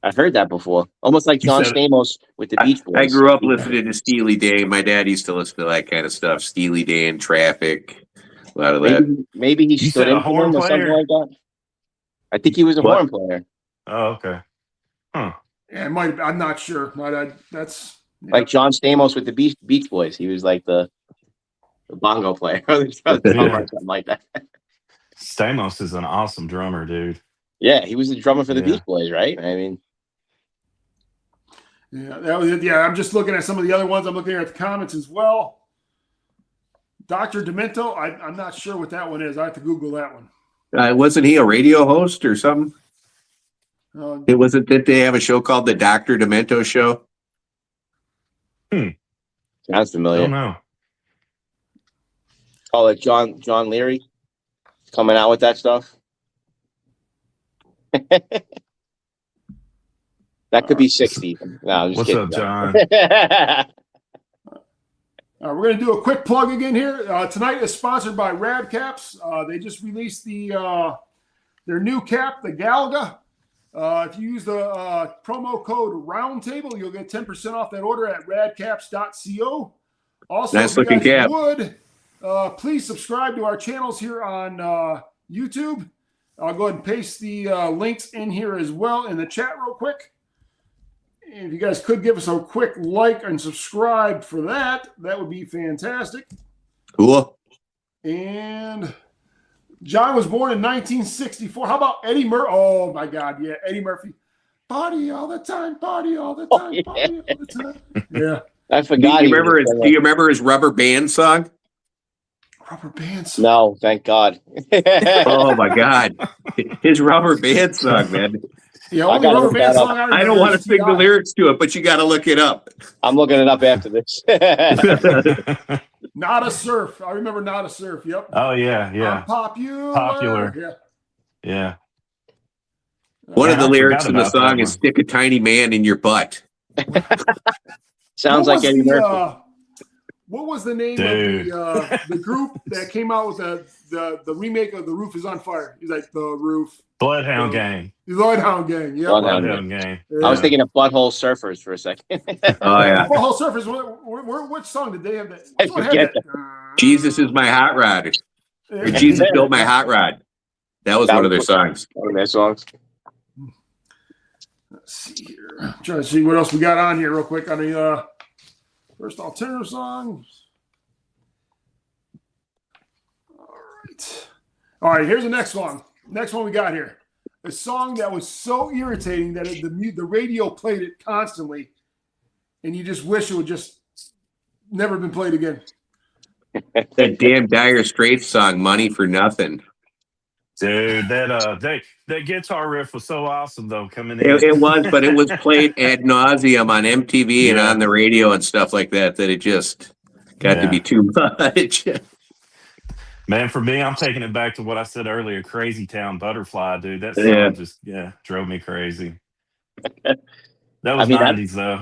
I've heard that before. Almost like John Stamos with the Beach Boys. I grew up listening to Steely Dan. My dad used to listen to that kind of stuff. Steely Dan, Traffic, a lot of that. Maybe he stood in for him or something like that. I think he was a horn player. Oh, okay. Huh. Yeah, it might. I'm not sure. That's like John Stamos with the Beach Boys. He was like the bongo player or something like that. Stamos is an awesome drummer, dude. Yeah, he was the drummer for the Beach Boys, right? I mean, yeah, that was it. Yeah, I'm just looking at some of the other ones. I'm looking at the comments as well. Dr. Demento, I'm not sure what that one is. I have to Google that one. Wasn't he a radio host or something? Did they have a show called the Dr. Demento Show? Sounds familiar. I don't know. Oh, like John Leary coming out with that stuff. That could be 60. No, I'm just What's kidding. up, John? We're going to do a quick plug again here. Tonight is sponsored by Rad Caps. They just released their new cap, the Galga. If you use the promo code Roundtable, you'll get 10% off that order at radcaps.co. Also, Nice if you looking guys cap. would, please subscribe to our channels here on YouTube. I'll go ahead and paste the links in here as well in the chat real quick. And if you guys could give us a quick like and subscribe for that, that would be fantastic. Cool. And John was born in 1964. How about Eddie Murphy? Oh, my God. Yeah, Eddie Murphy. Party all the time, party all the time, yeah. party all the time. Yeah. I forgot. Do you remember his rubber band song? Rubber bands. No, thank God. Oh my God. His rubber band song, man. The I only gotta rubber look band that up. song I I remember don't want to is sing the T.I. lyrics to it, but you got to look it up. I'm looking it up after this. Not a Surf. I remember Not a Surf. Yep. Oh yeah, yeah, I'm popular. Popular. Yeah. One of the I lyrics forgot in the about that song one. is "Stick a tiny man in your butt." Sounds What like was Eddie the, Murphy. what was the name Dude. of the group that came out with the remake of The Roof is on Fire? He's like The Roof. Bloodhound Gang. The Bloodhound Gang. Yeah. Bloodhound Bloodhound Gang. Yeah. I was thinking of Butthole Surfers for a second. Oh yeah. Butthole Surfers. Which song did they have that? Which one had forget that? Jesus is my hot rod. Or Yeah. Jesus built my hot rod. That was That one of was- their songs. One of their songs. Let's see here. I'm trying to see what else we got on here real quick on the first alternative song. All right, here's the next one. Next one we got here. A song that was so irritating that the radio played it constantly, and you just wish it would just never been played again. That damn Dire Straits song, "Money for Nothing." Dude, that guitar riff was so awesome though coming in. It was, but it was played ad nauseum on MTV and Yeah. on the radio and stuff like that. That it just got to Yeah. be too much. Man, for me, I'm taking it back to what I said earlier, Crazy Town Butterfly, dude. That song Yeah. just drove me crazy. That was I mean, 90s though.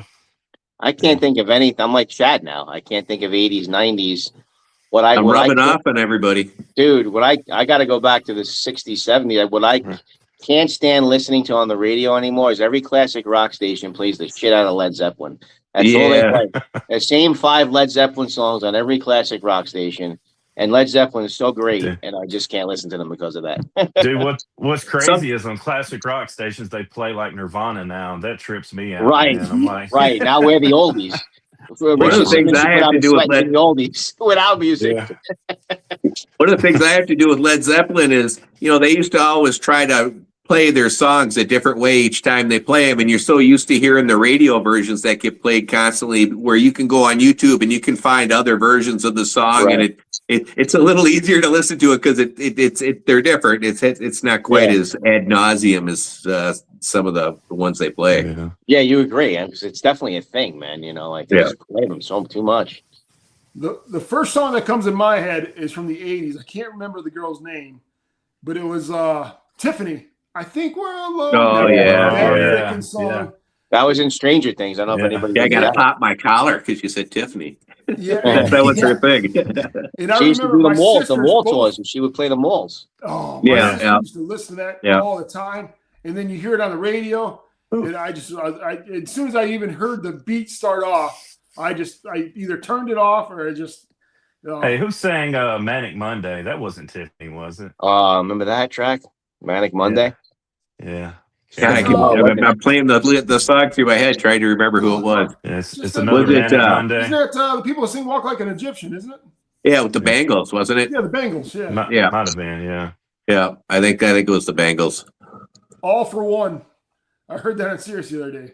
I can't think of anything. I'm like Chad now. I can't think of 80s, 90s. I'm rubbing off on everybody. Dude, I got to go back to the 60s, 70s. What I can't stand listening to on the radio anymore is every classic rock station plays the shit out of Led Zeppelin. That's all they Yeah. play. The same 5 Led Zeppelin songs on every classic rock station. And Led Zeppelin is so great, Dude. and I just can't listen to them because of that. Dude, what's crazy is on classic rock stations they play like Nirvana now, and that trips me out. Right. Man. I'm like, Right, now we're the oldies. One of the things I have to do with the oldies without music. yeah. One of the things I have to do with Led Zeppelin is, they used to always try to play their songs a different way each time they play them, and you're so used to hearing the radio versions that get played constantly, where you can go on YouTube and you can find other versions of the song, Right. and it's a little easier to listen to it because they're different. It's not quite as ad nauseum as some of the ones they play. Yeah. Yeah, you agree. Because it's definitely a thing, man. Like they Yeah. just play them so too much. The first song that comes in my head is from the 80s. I can't remember the girl's name, but it was Tiffany. I think we're alone. Oh, That yeah. freaking song. Yeah. That was in Stranger Things. I don't know if Yeah. anybody. Yeah, I knew got to that. pop my collar because you said Tiffany. Yeah. That was her thing. And I She used to remember do the my mall sisters tours, both- and she would play the malls. Oh, Yeah, my sister yeah. used to listen to that Yeah. all the time. And then you hear it on the radio. And I as soon as I even heard the beat start off, I either turned it off or I just. Hey, who sang Manic Monday? That wasn't Tiffany, was it? Remember that track, Manic Monday? Yeah. God, I'm playing the song through my head, trying to remember who it was. Yeah, it's Just another was it, Manic Monday. Isn't that the people who sing "Walk Like an Egyptian"? Isn't it? Yeah, with the Bangles, wasn't it? Yeah, the Bengals. Yeah. Yeah. Might have been, yeah. Yeah, I think it was the Bangles. All for One. I heard that on Sirius the other day.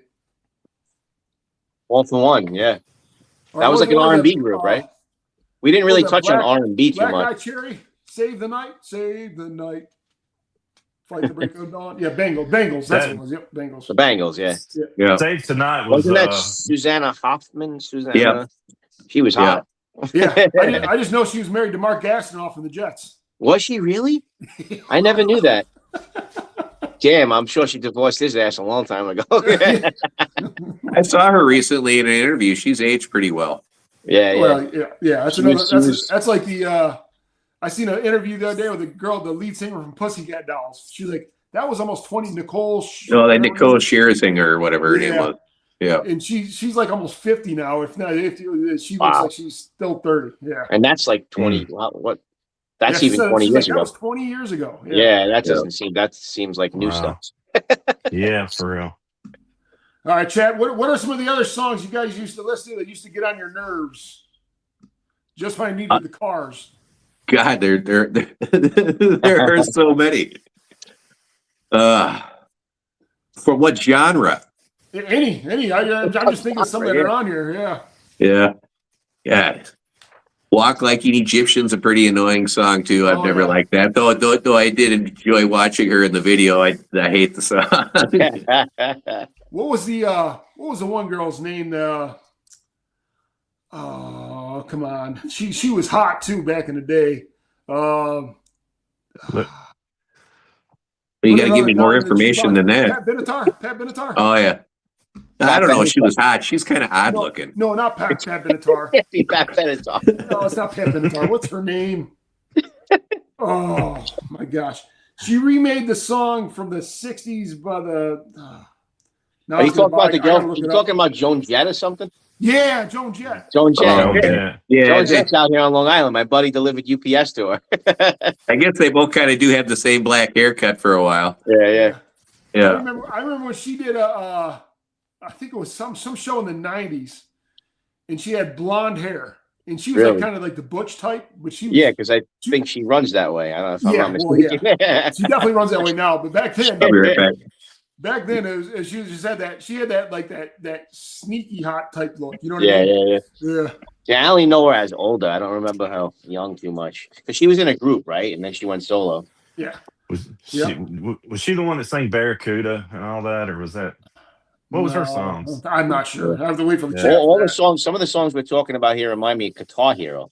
All for One, yeah. Or That was like an one of R&B the, group, right? We didn't really was it touch on Black- R&B too Black much. Eye Cherry, Save the Night, Save the Night. Fight the Break of Dawn. Yeah, Bengals. That's what it was. Yep, Bengals. The Bangles, yeah. Yeah, Save Tonight was Wasn't that Susanna Hoffman? Yeah. She was hot. Yeah, I just know she was married to Mark Gastineau from the Jets. Was she really? I never knew that. Damn, I'm sure she divorced his ass a long time ago. I saw her recently in an interview. She's aged pretty well. yeah. Well, yeah. That's She another. was- That's like the. I seen an interview the other day with a girl, the lead singer from Pussycat Dolls. She's like, that was almost 20. No, that Nicole Scherzinger or whatever her name was. Yeah. And she's like almost 50 now. If not, if she looks Wow. like she's still 30. Yeah. And that's like 20. What? That's Yeah, even 20 she's years that ago. was 20 years ago. Yeah, that seems like new Wow. stuff. Yeah, for real. All right, Chad. What are some of the other songs you guys used to listen to that used to get on your nerves? Just when I needed the cars. God, there are so many. For what genre? Any. I'm just thinking of some that are on here. Yeah. Yeah. Yeah. Walk Like an Egyptian's a pretty annoying song too. I've never liked that. Though I did enjoy watching her in the video. I hate the song. What was the one girl's name? Oh, come on. She was hot too back in the day. You got to give me more information than that. Pat Benatar. Oh yeah. I don't know if she was hot. She's kind of odd looking. No, not Pat Benatar. Pat Benatar. No, it's not Pat Benatar. What's her name? Oh my gosh. She remade the song from the 60s by the Are you talking about the girl? You talking about Joan Jett or something? Yeah, Joan Jett. Joan Jett. Oh, yeah. Joan Jett's out here on Long Island. My buddy delivered UPS to her. I guess they both kind of do have the same black haircut for a while. Yeah. I remember when she did I think it was some show in the 90s, and she had blonde hair, and she was like kind of like the butch type, but she was, because I think she runs that way. I don't know if I'm not mistaken. She definitely runs that way now, but back then, I'll be right back. back then she just had that. She had that like that sneaky hot type look. You know what I mean? Yeah, I only know her as older. I don't remember her young too much because she was in a group, right? And then she went solo. Yeah. Was she the one that sang Barracuda and all that, or was that? What was her songs? I'm not sure. I have to wait for the chat. All the songs. Some of the songs we're talking about here remind me of Guitar Hero.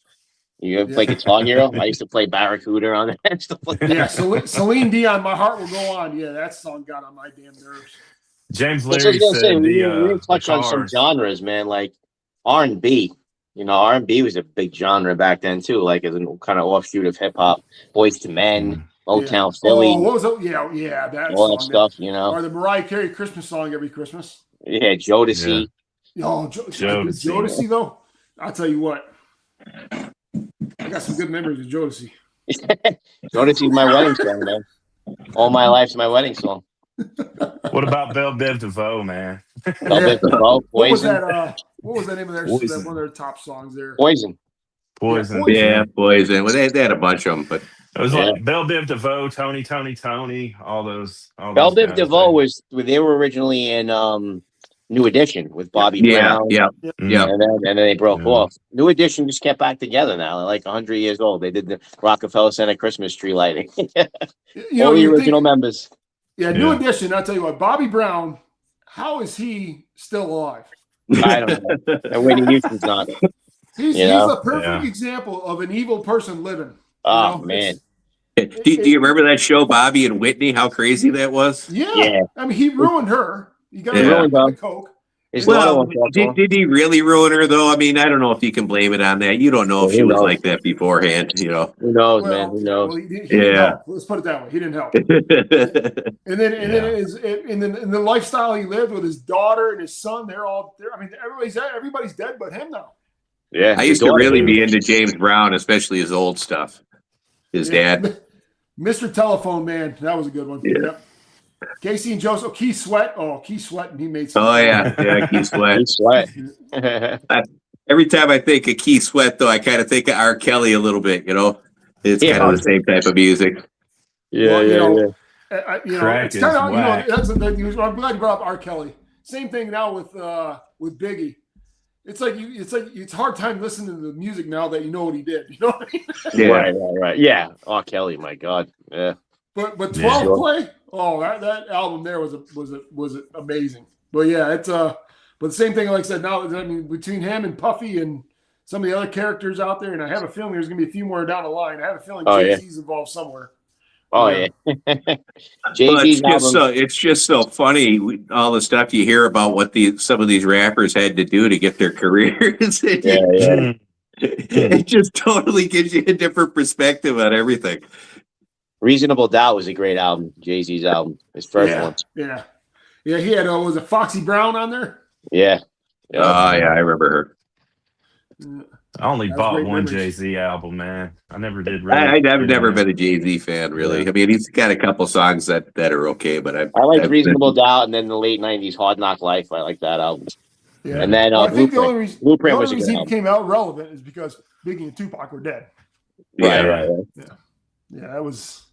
You ever play Guitar Hero? I used to play Barracuda on that stuff like that. Yeah, Celine Dion, My Heart Will Go On. Yeah, that song got on my damn nerves. James Leary said we didn't touch on some genres, man, like R&B. You know, R&B was a big genre back then too, like as a kind of offshoot of hip hop. Boys to Men, Motown Philly. Oh, what was it? Yeah, that all that stuff, you know. Or the Mariah Carey Christmas song every Christmas. Yeah, Jodeci. Yeah. Oh, Jodeci though. I'll tell you what. I got some good memories of Jodeci. Jodeci's my wedding song, man. All My Life's my wedding song. What about Belle Biv DeVoe, man? Belle Biv DeVoe, Poison. What was the name of their one of their top songs there? Poison. Yeah, Poison. Well, they had a bunch of them, but it was like Belle Biv DeVoe, Tony, all those. Belle Biv DeVoe they were originally in New Edition with Bobby Brown. Yeah. And then they broke off. New Edition just kept back together now. They're like 100 years old. They did the Rockefeller Center Christmas tree lighting. All the original members. Yeah, New Edition. I'll tell you what, Bobby Brown, how is he still alive? I don't know. And Whitney Houston's not. He's a perfect example of an evil person living. Oh, man. Do you remember that show, Bobby and Whitney? How crazy that was? Yeah. I mean, he ruined her. You got to ruin the coke. Well, did he really ruin her, though? I mean, I don't know if you can blame it on that. You don't know if she was like that beforehand, you know. Who knows, man? Who knows? Well, he didn't help. Let's put it that way. He didn't help. and then the lifestyle he lived with his daughter and his son, they're all there. I mean, everybody's dead but him now. Yeah. I used to really be into James Brown, especially his old stuff. His dad. Mr. Telephone Man. That was a good one. Yeah. Yep. Casey and Joseph. Keith Sweat. Oh, Keith Sweat. And he made some. Oh, yeah. Keith Sweat. Keith Sweat. Every time I think of Keith Sweat, though, I kind of think of R. Kelly a little bit, you know? It's kind of the same type of music. It's kind of, I'm glad you brought up R. Kelly. Same thing now with Biggie. It's hard time listening to the music now that you know what he did. You know what I mean? Right. Yeah. R. Kelly, my God. Yeah. But 12 Play, that album there was amazing. But yeah, it's but the same thing, like I said, now I mean between him and Puffy and some of the other characters out there, and I have a feeling there's gonna be a few more down the line. I have a feeling Jay-Z's involved somewhere. Oh yeah. Jay-Z's it's just so funny, all the stuff you hear about what some of these rappers had to do to get their careers. It just totally gives you a different perspective on everything. Reasonable Doubt was a great album. Jay-Z's album, his first one. Yeah. He had was it Foxy Brown on there? Yeah. Oh yeah, I remember her. I only That's bought great one memories. Jay-Z album, man. I never did really. I've get never into been it. a Jay-Z fan, really. Yeah. I mean, he's got a couple songs that are okay, but I liked I've Reasonable Doubt, and then the late '90s Hard Knock Life. I like that album. Yeah. And then Well, I think Blueprint. the Blueprint only was a good reason he album. became out relevant is because Biggie and Tupac were dead. Right, yeah. right. Yeah, that was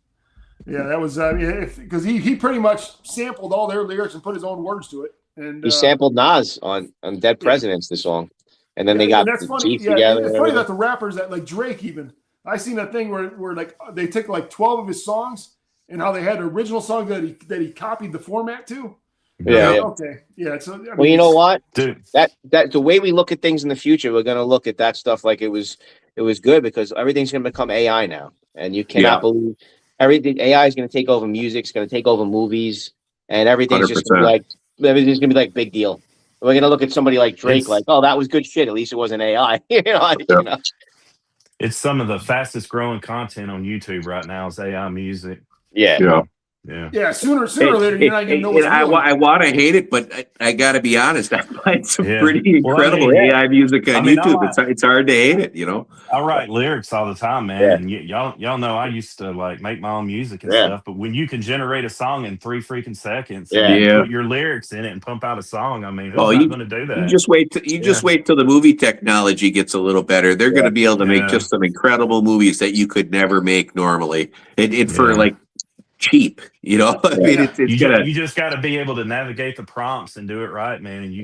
because he pretty much sampled all their lyrics and put his own words to it. And He sampled Nas on Dead Presidents, the song, and then they got and that's the funny. Chief Yeah, together. it's and funny everything. that the rappers that like Drake even. I seen that thing where like they took like 12 of his songs and how they had original songs that he copied the format to. Yeah, yeah. Okay. Yeah. So I mean, Well, you know what? Dude, That the way we look at things in the future, we're going to look at that stuff like it was good because everything's going to become AI now, and you cannot believe everything. AI is going to take over music, it's going to take over movies, and everything's just going to be 100%. like everything's going to be like big deal. We're going to look at somebody like Drake, It's- like, oh, that was good shit. At least it wasn't AI. you know? it's some of the fastest growing content on YouTube right now is AI music. Yeah. Yeah. Yeah. yeah. Sooner or later, you're not going to know what's I real. want to hate it, but I got to be honest. I find some Yeah. pretty Well, I incredible mean, AI music on I mean, I YouTube. like- It's hard to hate it, you know. I write lyrics all the time, man. Yeah. And y'all know I used to like make my own music and Yeah. stuff. But when you can generate a song in 3 freaking seconds, Yeah. and Yeah. put your lyrics in it and pump out a song, I mean, who's Oh, not going to do that? You just wait. Just wait till the movie technology gets a little better. They're going to be able to make just some incredible movies that you could never make normally, and for like cheap. You know, I mean, it's gonna. You just got to be able to navigate the prompts and do it right, man. And you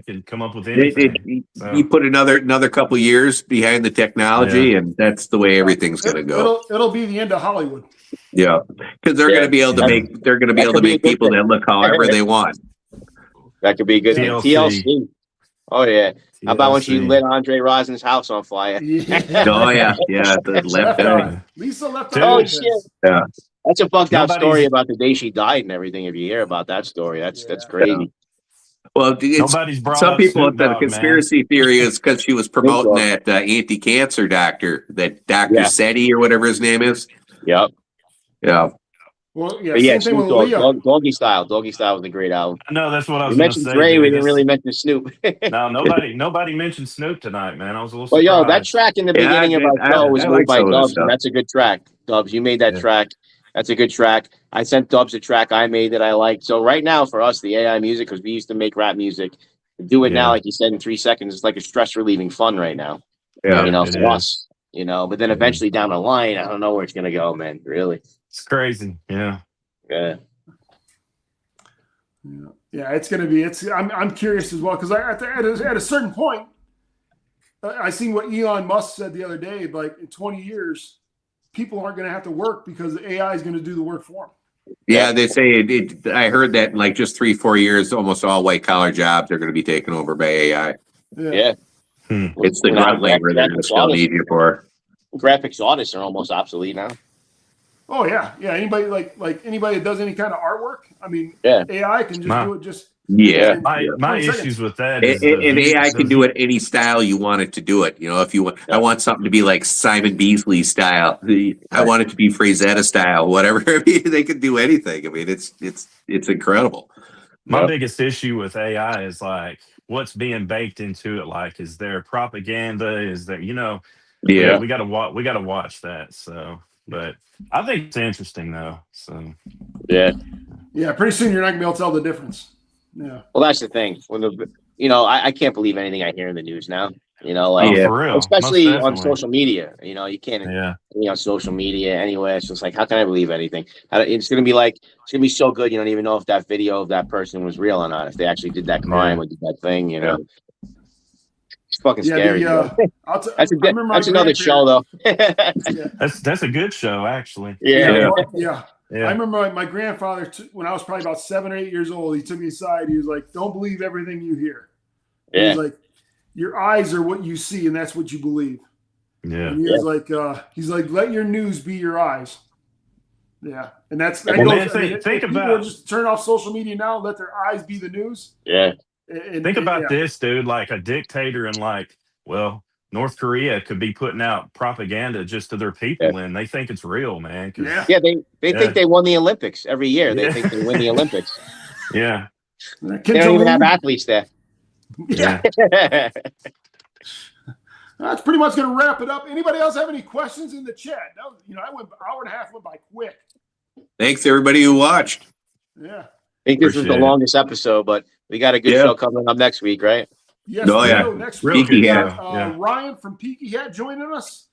can come up with It, anything. You put another couple years behind the technology, and that's the way everything's going to go. It'll be the end of Hollywood. Yeah, because they're going to be able to make people that look however they want. That could be a good thing. TLC. Oh yeah. How about when she lit Andre Rosin's house on fire? Yeah. Oh yeah, the left eye. Lisa left Dude. out. Oh shit. Yeah. That's a fucked out Nobody's- story about the day she died and everything. If you hear about that story, that's crazy. Well, Nobody's brought some up people. Snoop The Dogg, conspiracy theory is because she was promoting that anti-cancer doctor, that Dr. Seti or whatever his name is. Yep. Yeah. Well, yeah. But yeah, Same thing with Snoop Leo. Dogg, Doggy Style. Doggy Style was a great album. No, that's what I We was going to mentioned say. Dre. dude. We didn't really mention Snoop. No, nobody mentioned Snoop tonight, man. I was a little Well, surprised. yo, that track in the beginning of our show was made by Dubs. And that's a good track. Dubs, you made that track. That's a good track. I sent Dubs a track I made that I liked. So right now for us, the AI music, because we used to make rap music, to do it now, like you said, in 3 seconds, it's like a stress relieving fun right now. Yeah, you know, for us. You know, but then eventually down the line, I don't know where it's gonna go, man. Really, it's crazy. Yeah. Yeah. Yeah, it's gonna be. I'm curious as well because at a certain point, I seen what Elon Musk said the other day. Like in 20 years, people aren't going to have to work because the AI is going to do the work for them. Yeah, they say I heard that in like just 3-4 years, almost all white collar jobs are going to be taken over by AI. Yeah. It's the grunt labor they're going to still need you for. Graphics artists are almost obsolete now. Oh yeah. Anybody like anybody that does any kind of artwork, I mean, Yeah. AI can just do it. Just My issues with that is and AI can do it any style you want it to do it. You know, if you want, I want something to be like Simon Beasley style. I want it to be Frazetta style. Whatever. I mean, they can do anything. I mean, it's incredible. My biggest issue with AI is like what's being baked into it. Like, is there propaganda? Is there, we gotta watch that. So, but I think it's interesting though. So, yeah. Pretty soon you're not gonna be able to tell the difference. Yeah. Well, that's the thing. I can't believe anything I hear in the news now. for real. Especially on social media. You can't be on social media anywhere. It's just like, how can I believe anything? It's gonna be so good. You don't even know if that video of that person was real or not. If they actually did that crime or did that thing. It's fucking scary. That's another show though. That's a good show actually. Yeah. I remember my grandfather, when I was probably about 7 or 8 years old, he took me aside. He was like, "Don't believe everything you hear." Yeah. He was like, "Your eyes are what you see, and that's what you believe." Yeah. And he was like, "Let your news be your eyes." Yeah, and that well, goes. man, think about people just turn off social media now, and let their eyes be the news. Yeah. Think about this, dude. Like a dictator in North Korea could be putting out propaganda just to their people, and they think it's real, man. They think they won the Olympics every year. They think they win the Olympics. Yeah. They don't even have athletes there. Yeah. That's pretty much going to wrap it up. Anybody else have any questions in the chat? That was, I went hour and a half went by quick. Thanks everybody who watched. Yeah. I think this is Appreciate the it. longest episode, but we got a good show coming up next week, right? Yes, Oh, we yeah. do. Next Real week Peaky we Hat. got Ryan from Peaky Hat joining us.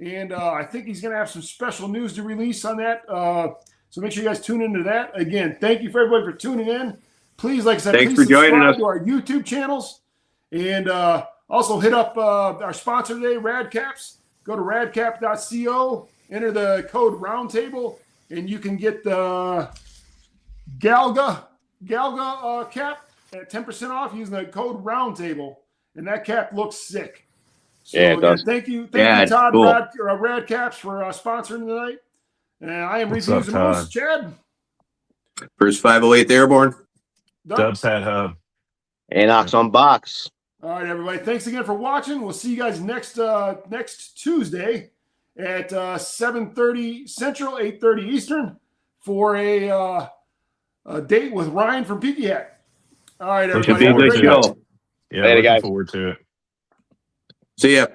And I think he's going to have some special news to release on that. So make sure you guys tune into that. Again, thank you for everybody for tuning in. Please, like I said, Thanks please for joining subscribe us. to our YouTube channels. And also hit up our sponsor today, Radcaps. Go to radcap.co, enter the code Roundtable, and you can get the Galga cap at 10% off using the code Roundtable. And that cap looks sick. So, Yeah, it does. Thank you, Yeah, Todd cool. Radcaps for sponsoring tonight. And I am What's Reviews up, and Moose. Todd? Chad. First 508 Airborne. Dubs Hat Hub. And Ox Unbox. All right, everybody. Thanks again for watching. We'll see you guys next Tuesday at 7:30 Central, 8:30 Eastern for a date with Ryan from Peaky Hat. All right, Should everybody. be a Have a good great night. show. Yeah, Later, looking guys. forward to it. See ya.